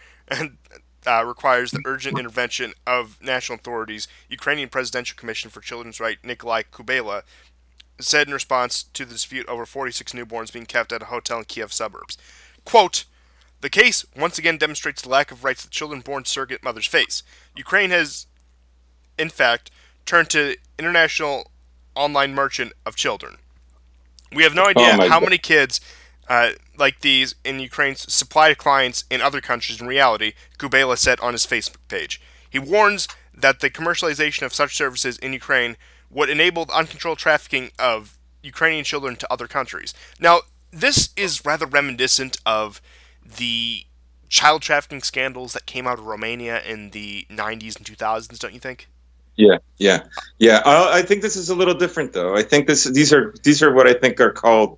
requires the urgent intervention of national authorities. Ukrainian Presidential Commission for Children's Rights Nikolai Kubela said in response to the dispute over 46 newborns being kept at a hotel in Kiev suburbs. Quote, the case once again demonstrates the lack of rights that children born surrogate mothers face. Ukraine has, in fact, turned to international online merchant of children. We have no Oh idea my how God. many kids like these in Ukraine's supply to clients in other countries in reality, Kubela said on his Facebook page. He warns that the commercialization of such services in Ukraine would enable the uncontrolled trafficking of Ukrainian children to other countries. Now, this is rather reminiscent of the child trafficking scandals that came out of Romania in the 90s and 2000s, don't you think? Yeah, yeah, yeah. I think this is a little different, though. I think these are what I think are called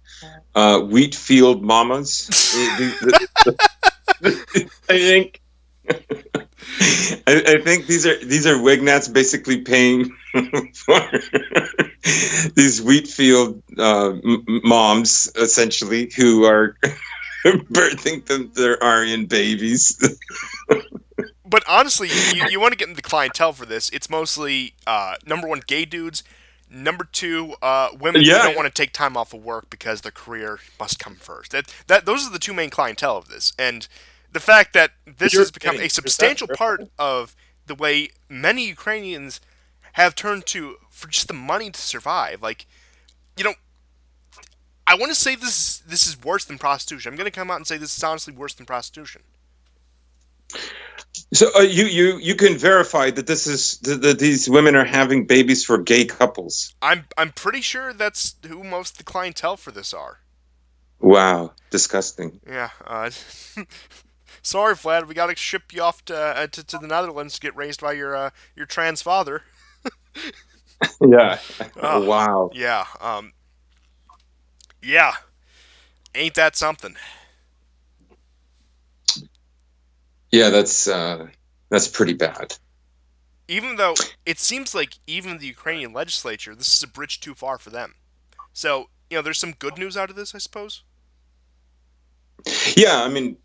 wheat field mamas. I think I think these are Wignats basically paying for these wheat field moms, essentially, who are birthing their Aryan babies. But honestly, you want to get into the clientele for this. It's mostly number one, gay dudes. Number two, women who don't Yeah, want to take time off of work because their career must come first. That those are the two main clientele of this, and the fact that this you're has become a kidding. Is that substantial part real? of the way many Ukrainians have turned to for just the money to survive. Like, you know, I want to say this is worse than prostitution. I'm going to come out and say this is honestly worse than prostitution. So you can verify that that these women are having babies for gay couples. I'm pretty sure that's who most of the clientele for this are. Wow, disgusting. Yeah. Sorry, Vlad. We gotta ship you off to the Netherlands to get raised by your trans father. Yeah. Oh, Wow. yeah. Yeah. Ain't that something? Yeah, that's pretty bad. Even though it seems like even the Ukrainian legislature, this is a bridge too far for them. So there's some good news out of this, I suppose. Yeah, I mean,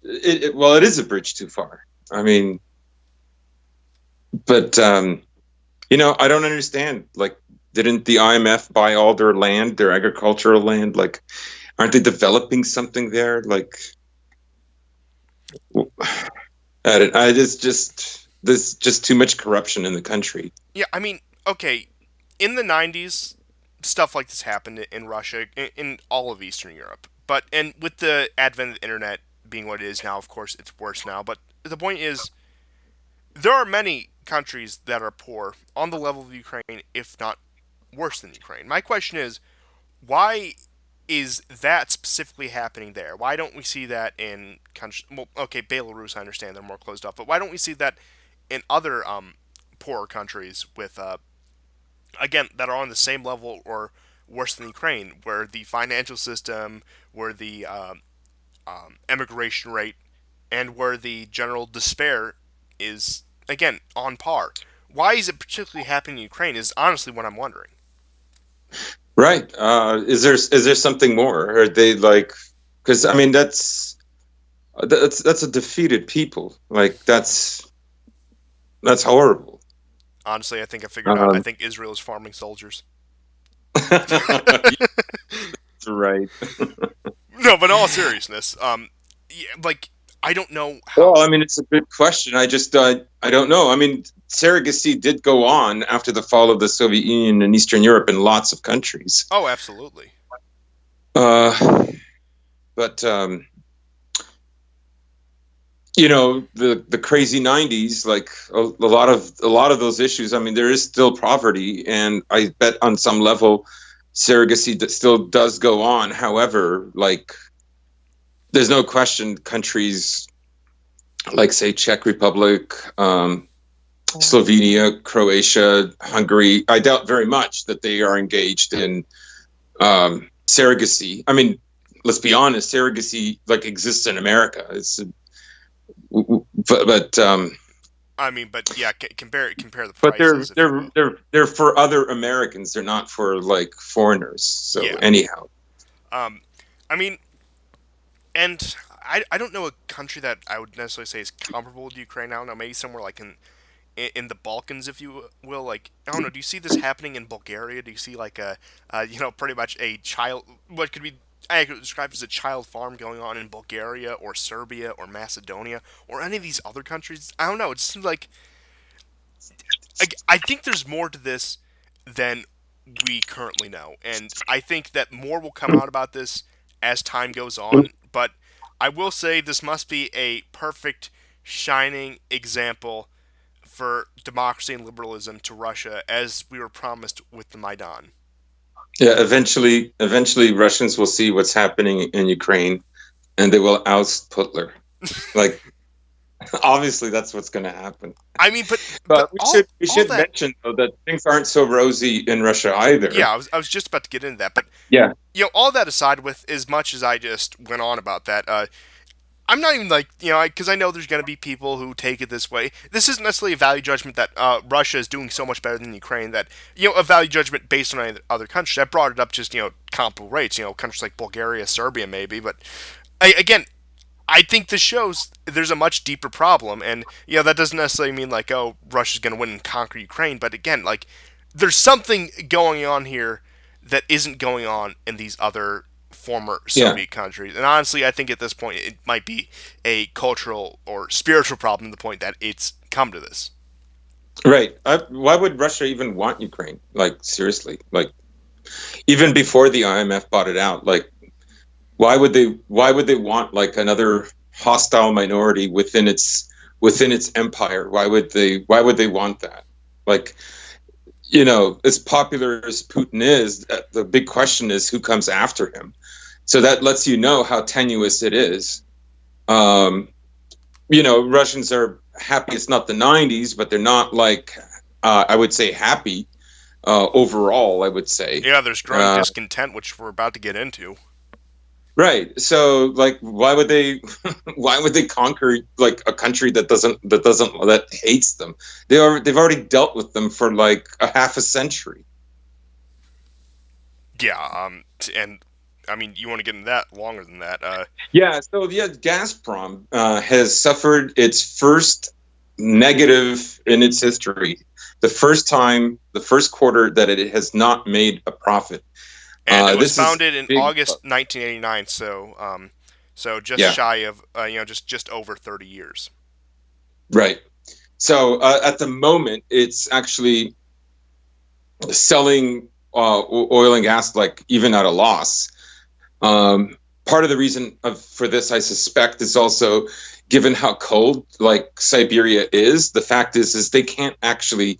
well, it is a bridge too far. I mean, but I don't understand. Like, didn't the IMF buy all their land, their agricultural land? Like, aren't they developing something there? Like, it's just there's just too much corruption in the country. Yeah, I mean, okay, in the 90s, stuff like this happened in Russia, in all of Eastern Europe. And with the advent of the internet being what it is now, of course, it's worse now. But the point is, there are many countries that are poor on the level of Ukraine, if not worse than Ukraine. My question is, why is that specifically happening there? Why don't we see that in countries? Well, okay, Belarus, I understand they're more closed off, but why don't we see that in other poorer countries with again that are on the same level or worse than Ukraine, where the financial system, where the emigration rate, and where the general despair is again on par. Why is it particularly happening in Ukraine? Is honestly what I'm wondering. Right. Is there something more? Are they like? Because I mean, that's a defeated people. Like that's horrible. Honestly, I think I figured out. I Um, think Israel is farming soldiers. right. No, but in all seriousness, yeah, like I don't know Well, how. I mean, it's a good question. I don't know. I mean, surrogacy did go on after the fall of the Soviet Union in Eastern Europe in lots of countries. Oh, absolutely. Uh, but the crazy '90s, like a lot of those issues. I mean, there is still poverty, and I bet on some level, surrogacy still does go on. However, like there's no question countries like say Czech Republic, Slovenia, Croatia, Hungary. I doubt very much that they are engaged in surrogacy. I mean, let's be honest, surrogacy like exists in America. But I mean, but yeah, compare the but they're prices, if you they're will. they're they're for other Americans. They're not for like foreigners. So Yeah. anyhow, Um, I mean, and I don't know a country that I would necessarily say is comparable to Ukraine. I don't know, maybe somewhere like in the Balkans, if you will. Like, I don't know. Do you see this happening in Bulgaria? Do you see like pretty much a child, what could be I could describe as a child farm going on in Bulgaria or Serbia or Macedonia or any of these other countries? I don't know. It seems like I think there's more to this than we currently know, and I think that more will come out about this as time goes on. But I will say this must be a perfect, shining example for democracy and liberalism to Russia, as we were promised with the Maidan. yeah. Eventually, Russians will see what's happening in Ukraine, and they will oust Putler. Like obviously, that's what's going to happen. I mean, but But we all should we all should that. mention though that things aren't so rosy in Russia either. Yeah, I was just about to get into that, but Yeah, all that aside, with as much as I just went on about that, I'm not even like, because I know there's going to be people who take it this way. This isn't necessarily a value judgment that Russia is doing so much better than Ukraine, that, a value judgment based on any other countries. I brought it up just, comparable rates, countries like Bulgaria, Serbia, maybe. But again, I think this shows there's a much deeper problem. And, that doesn't necessarily mean like, oh, Russia's going to win and conquer Ukraine. But again, like, there's something going on here that isn't going on in these other former yeah, Soviet countries. And honestly, I think at this point it might be a cultural or spiritual problem to the point that it's come to this. right. Why would Russia even want Ukraine? Like seriously, like even before the IMF bought it out, like why would they want like another hostile minority within its empire? Why would they want that? Like, as popular as Putin is, the big question is who comes after him. So that lets you know how tenuous it is. Um, Russians are happy it's not the '90s, but they're not like I would say happy overall. I would say. Yeah, there's growing Uh, discontent, which we're about to get into. Right. So like why would they why would they conquer like a country that hates them? They've already dealt with them for like a half a century. Yeah, and I mean, you want to get into that longer than that. Yeah, so yeah, Gazprom has suffered its first negative in its history. The first time, the first quarter that it has not made a profit. And it was This is founded in big. August 1989, so just Yeah, shy of just over 30 years. right. So at the moment, it's actually selling oil and gas like even at a loss. Um, Part of the reason for this, I suspect, is also given how cold like Siberia is. The fact is they can't actually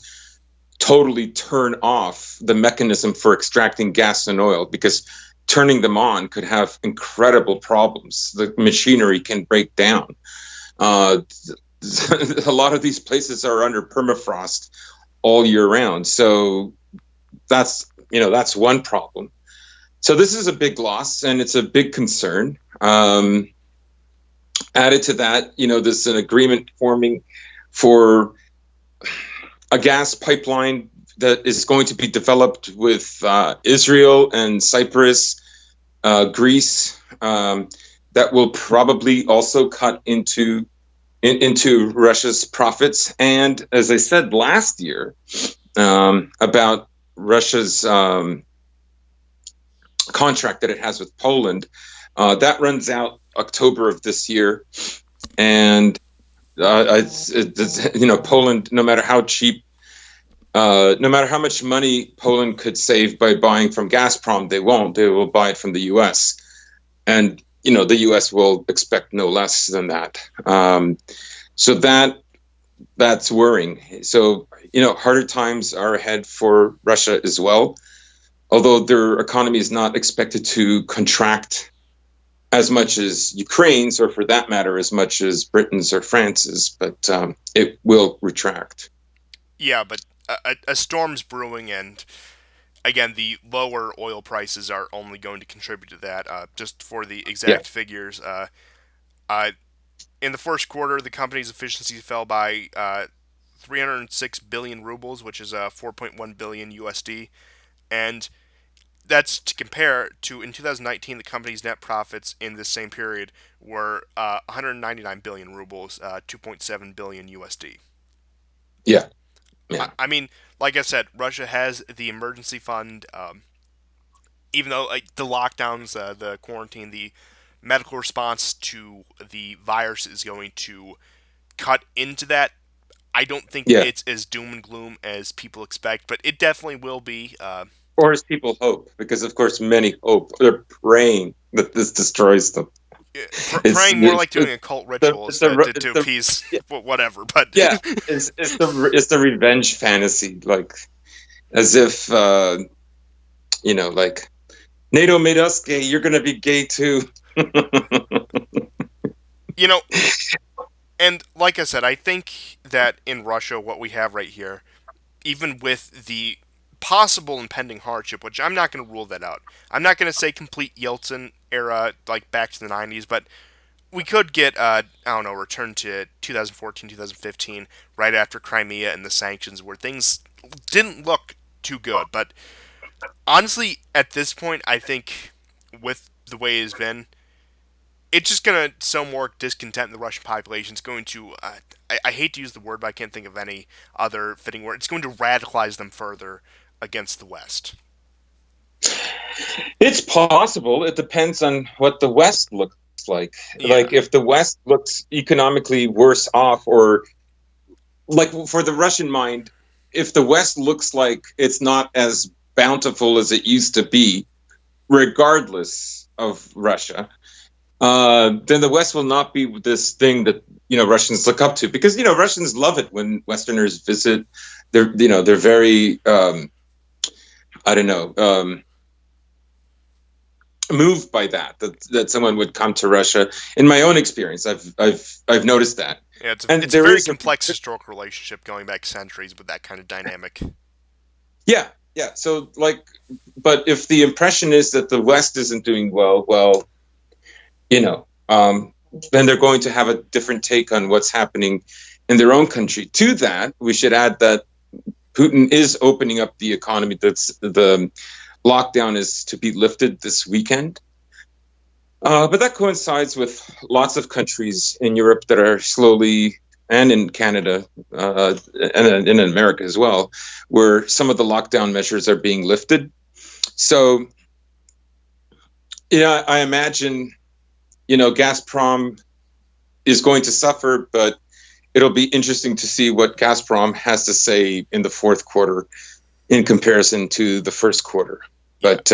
totally turn off the mechanism for extracting gas and oil because turning them on could have incredible problems. The machinery can break down. Uh, a lot of these places are under permafrost all year round, so that's one problem. So this is a big loss, and it's a big concern. Added to that, there's an agreement forming for a gas pipeline that is going to be developed with Israel and Cyprus, Greece, that will probably also cut into Russia's profits. And as I said last year, about Russia's contract that it has with Poland, that runs out October of this year, and Poland, no matter how cheap, no matter how much money Poland could save by buying from Gazprom, they won't. They will buy it from the U.S. And the U.S. will expect no less than that. So that's worrying. So harder times are ahead for Russia as well, although their economy is not expected to contract as much as Ukraine's, or for that matter, as much as Britain's or France's, but it will retract. Yeah, but a storm's brewing, and again, the lower oil prices are only going to contribute to that. Just for the Yeah, exact figures, uh, in the first quarter, the company's efficiency fell by 306 billion rubles, which is 4.1 billion USD, and that's to compare to in 2019, the company's net profits in this same period were 199 billion rubles, 2.7 billion USD. yeah, I yeah, mean, like I said, Russia has the emergency fund. Even though like the lockdowns, the quarantine, the medical response to the virus is going to cut into that. I don't think yeah. it's as doom and gloom as people expect, but it definitely will be. Or as people hope, because of course many hope. They're praying that this destroys them. It's Praying more like doing it's occult it's rituals the to it's the appease whatever. But yeah, it's the revenge fantasy, like as if like NATO made us gay, you're gonna be gay too. you know, and like I said, I think that in Russia, what we have right here, even with the possible impending hardship, which I'm not going to rule that out. I'm not going to say complete Yeltsin era, like back to the 90s, but we could get, I don't know, return to 2014, 2015, right after Crimea and the sanctions, where things didn't look too good. But honestly, at this point, I think with the way it's been, it's just going to sow more discontent in the Russian population. It's going to, I hate to use the word, but I can't think of any other fitting word. It's going to radicalize them further against the West. It's possible. It depends on what the West looks like. Yeah. Like if the West looks economically worse off, or like for the Russian mind, if the West looks like it's not as bountiful as it used to be, regardless of Russia, then the West will not be this thing that Russians look up to, because Russians love it when Westerners visit. They're very I don't know, moved by that someone would come to Russia. In my own experience, I've noticed that, Yeah, and it's a there very is a complex historical relationship going back centuries with that kind of dynamic. yeah, yeah. So like, but if the impression is that the West isn't doing well, you know, um, then they're going to have a different take on what's happening in their own country. To that, we should add that Putin is opening up the economy. That's the lockdown is to be lifted this weekend. But that coincides with lots of countries in Europe that are slowly, and in Canada, and in America as well, where some of the lockdown measures are being lifted. So, yeah, I imagine, Gazprom is going to suffer, but it'll be interesting to see what Gazprom has to say in the fourth quarter in comparison to the first quarter. Yeah. But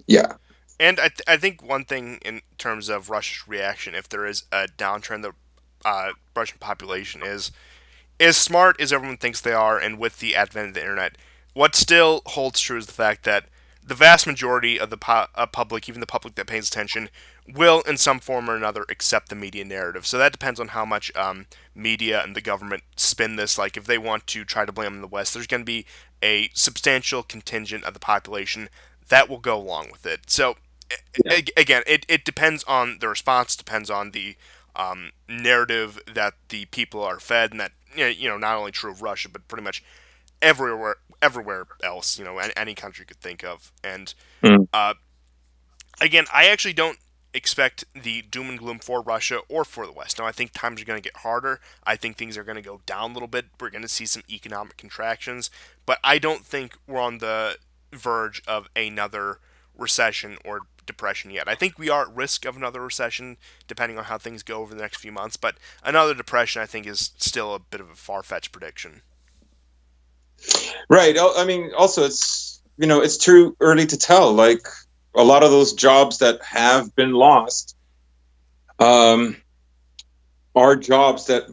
yeah, And I think one thing in terms of Russia's reaction, if there is a downturn, the Russian population is as smart as everyone thinks they are, and with the advent of the internet, what still holds true is the fact that the vast majority of the public, even the public that pays attention, will in some form or another accept the media narrative. So that depends on how much media and the government spin this. Like if they want to try to blame the West, there's going to be a substantial contingent of the population that will go along with it. So yeah. again, it depends on the response, depends on the narrative that the people are fed, and that not only true of Russia, but pretty much everywhere else, any country you could think of. And Mm. uh, again, I actually don't expect the doom and gloom for Russia or for the West. Now, I think times are going to get harder. I think things are going to go down a little bit. We're going to see some economic contractions, but I don't think we're on the verge of another recession or depression yet. I think we are at risk of another recession depending on how things go over the next few months, but another depression I think is still a bit of a far-fetched prediction. Right. I mean, also it's too early to tell. Like a lot of those jobs that have been lost um, are jobs that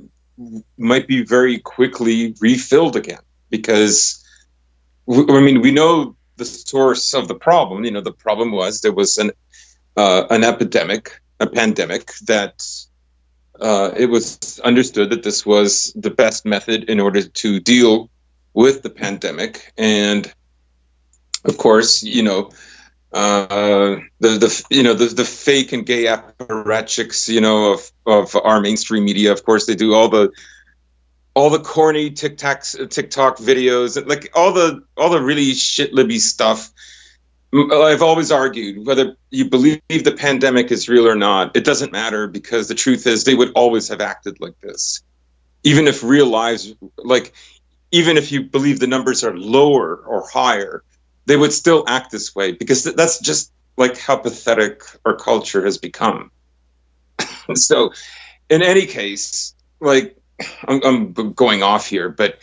might be very quickly refilled again because I mean we know the source of the problem. The problem was there was an epidemic, a pandemic that it was understood that this was the best method in order to deal with the pandemic, and of course, the fake and gay apparatchiks, of our mainstream media. Of course, they do all the corny TikTok videos, like all the really shit libby stuff. I've always argued whether you believe the pandemic is real or not, it doesn't matter because the truth is they would always have acted like this, even if real lives, like even if you believe the numbers are lower or higher, they would still act this way because that's just like how pathetic our culture has become. So, in any case, like I'm going off here, but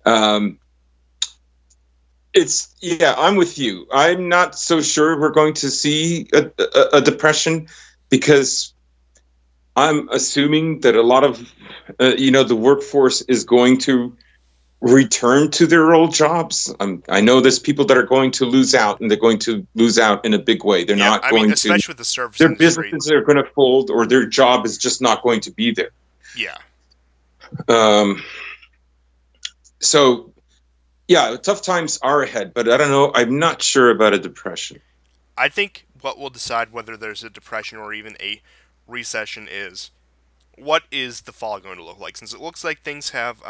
um, I'm with you. I'm not so sure we're going to see a depression because I'm assuming that a lot of the workforce is going to return to their old jobs. I know there's people that are going to lose out, and they're going to lose out in a big way. They're Yeah, not I mean, going to. especially with the service Their industry. businesses are going to fold, or their job is just not going to be there. Yeah, Um, so yeah, tough times are ahead, but I don't know. I'm not sure about a depression. I think what will decide whether there's a depression or even a recession is what is the fall going to look like? Since it looks like things have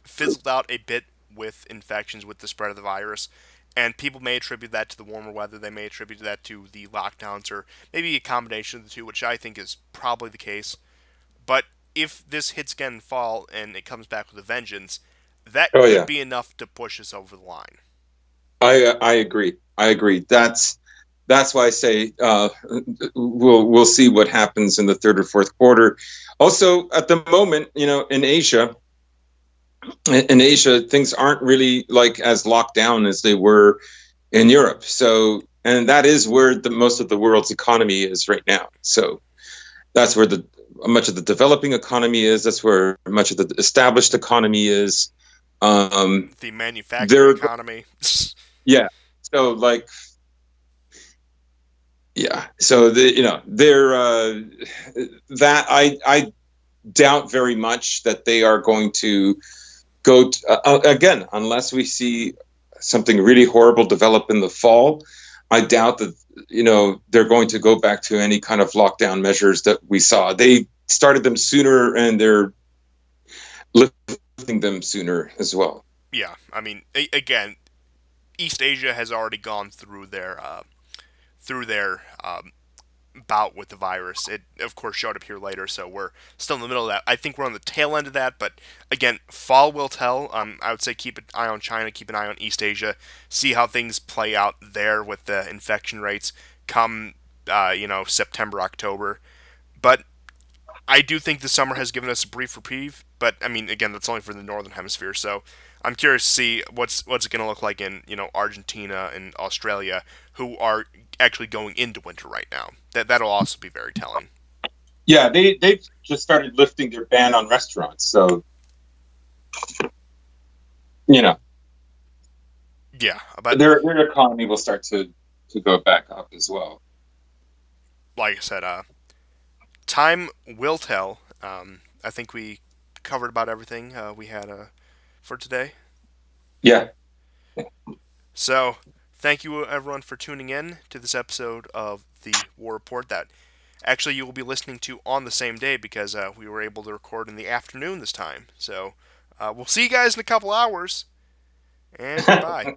fizzled out a bit with infections with the spread of the virus, and people may attribute that to the warmer weather. They may attribute that to the lockdowns, or maybe a combination of the two, which I think is probably the case. But if this hits again in fall and it comes back with a vengeance, that Oh could yeah, be enough to push us over the line. I agree. I agree. That's why I say we'll see what happens in the third or fourth quarter. Also, at the moment, in Asia, things aren't really like as locked down as they were in Europe. So, and that is where the most of the world's economy is right now. So that's where the much of the developing economy is. That's where much of the established economy is. Um, The manufacturing they're economy. yeah. So like yeah. So they're that I doubt very much that they are going to go again unless we see something really horrible develop in the fall. I doubt that they're going to go back to any kind of lockdown measures that we saw. They started them sooner, and they're lifting them sooner as well. Yeah, I mean, again, East Asia has already gone through their bout with the virus. It, of course, showed up here later, so we're still in the middle of that. I think we're on the tail end of that, but again, fall will tell. I would say keep an eye on China, keep an eye on East Asia, see how things play out there with the infection rates come, September, October. But I do think the summer has given us a brief reprieve, but I mean, again, that's only for the northern hemisphere. So I'm curious to see what's it going to look like in Argentina and Australia, who are actually going into winter right now. That'll also be very telling. Yeah, they've just started lifting their ban on restaurants, so you know Yeah, but their economy will start to go back up as well. like I said, time will tell. I think we covered about everything we had for today. Yeah. So, thank you everyone for tuning in to this episode of the War Report that actually you will be listening to on the same day because we were able to record in the afternoon this time. So, we'll see you guys in a couple hours, and goodbye.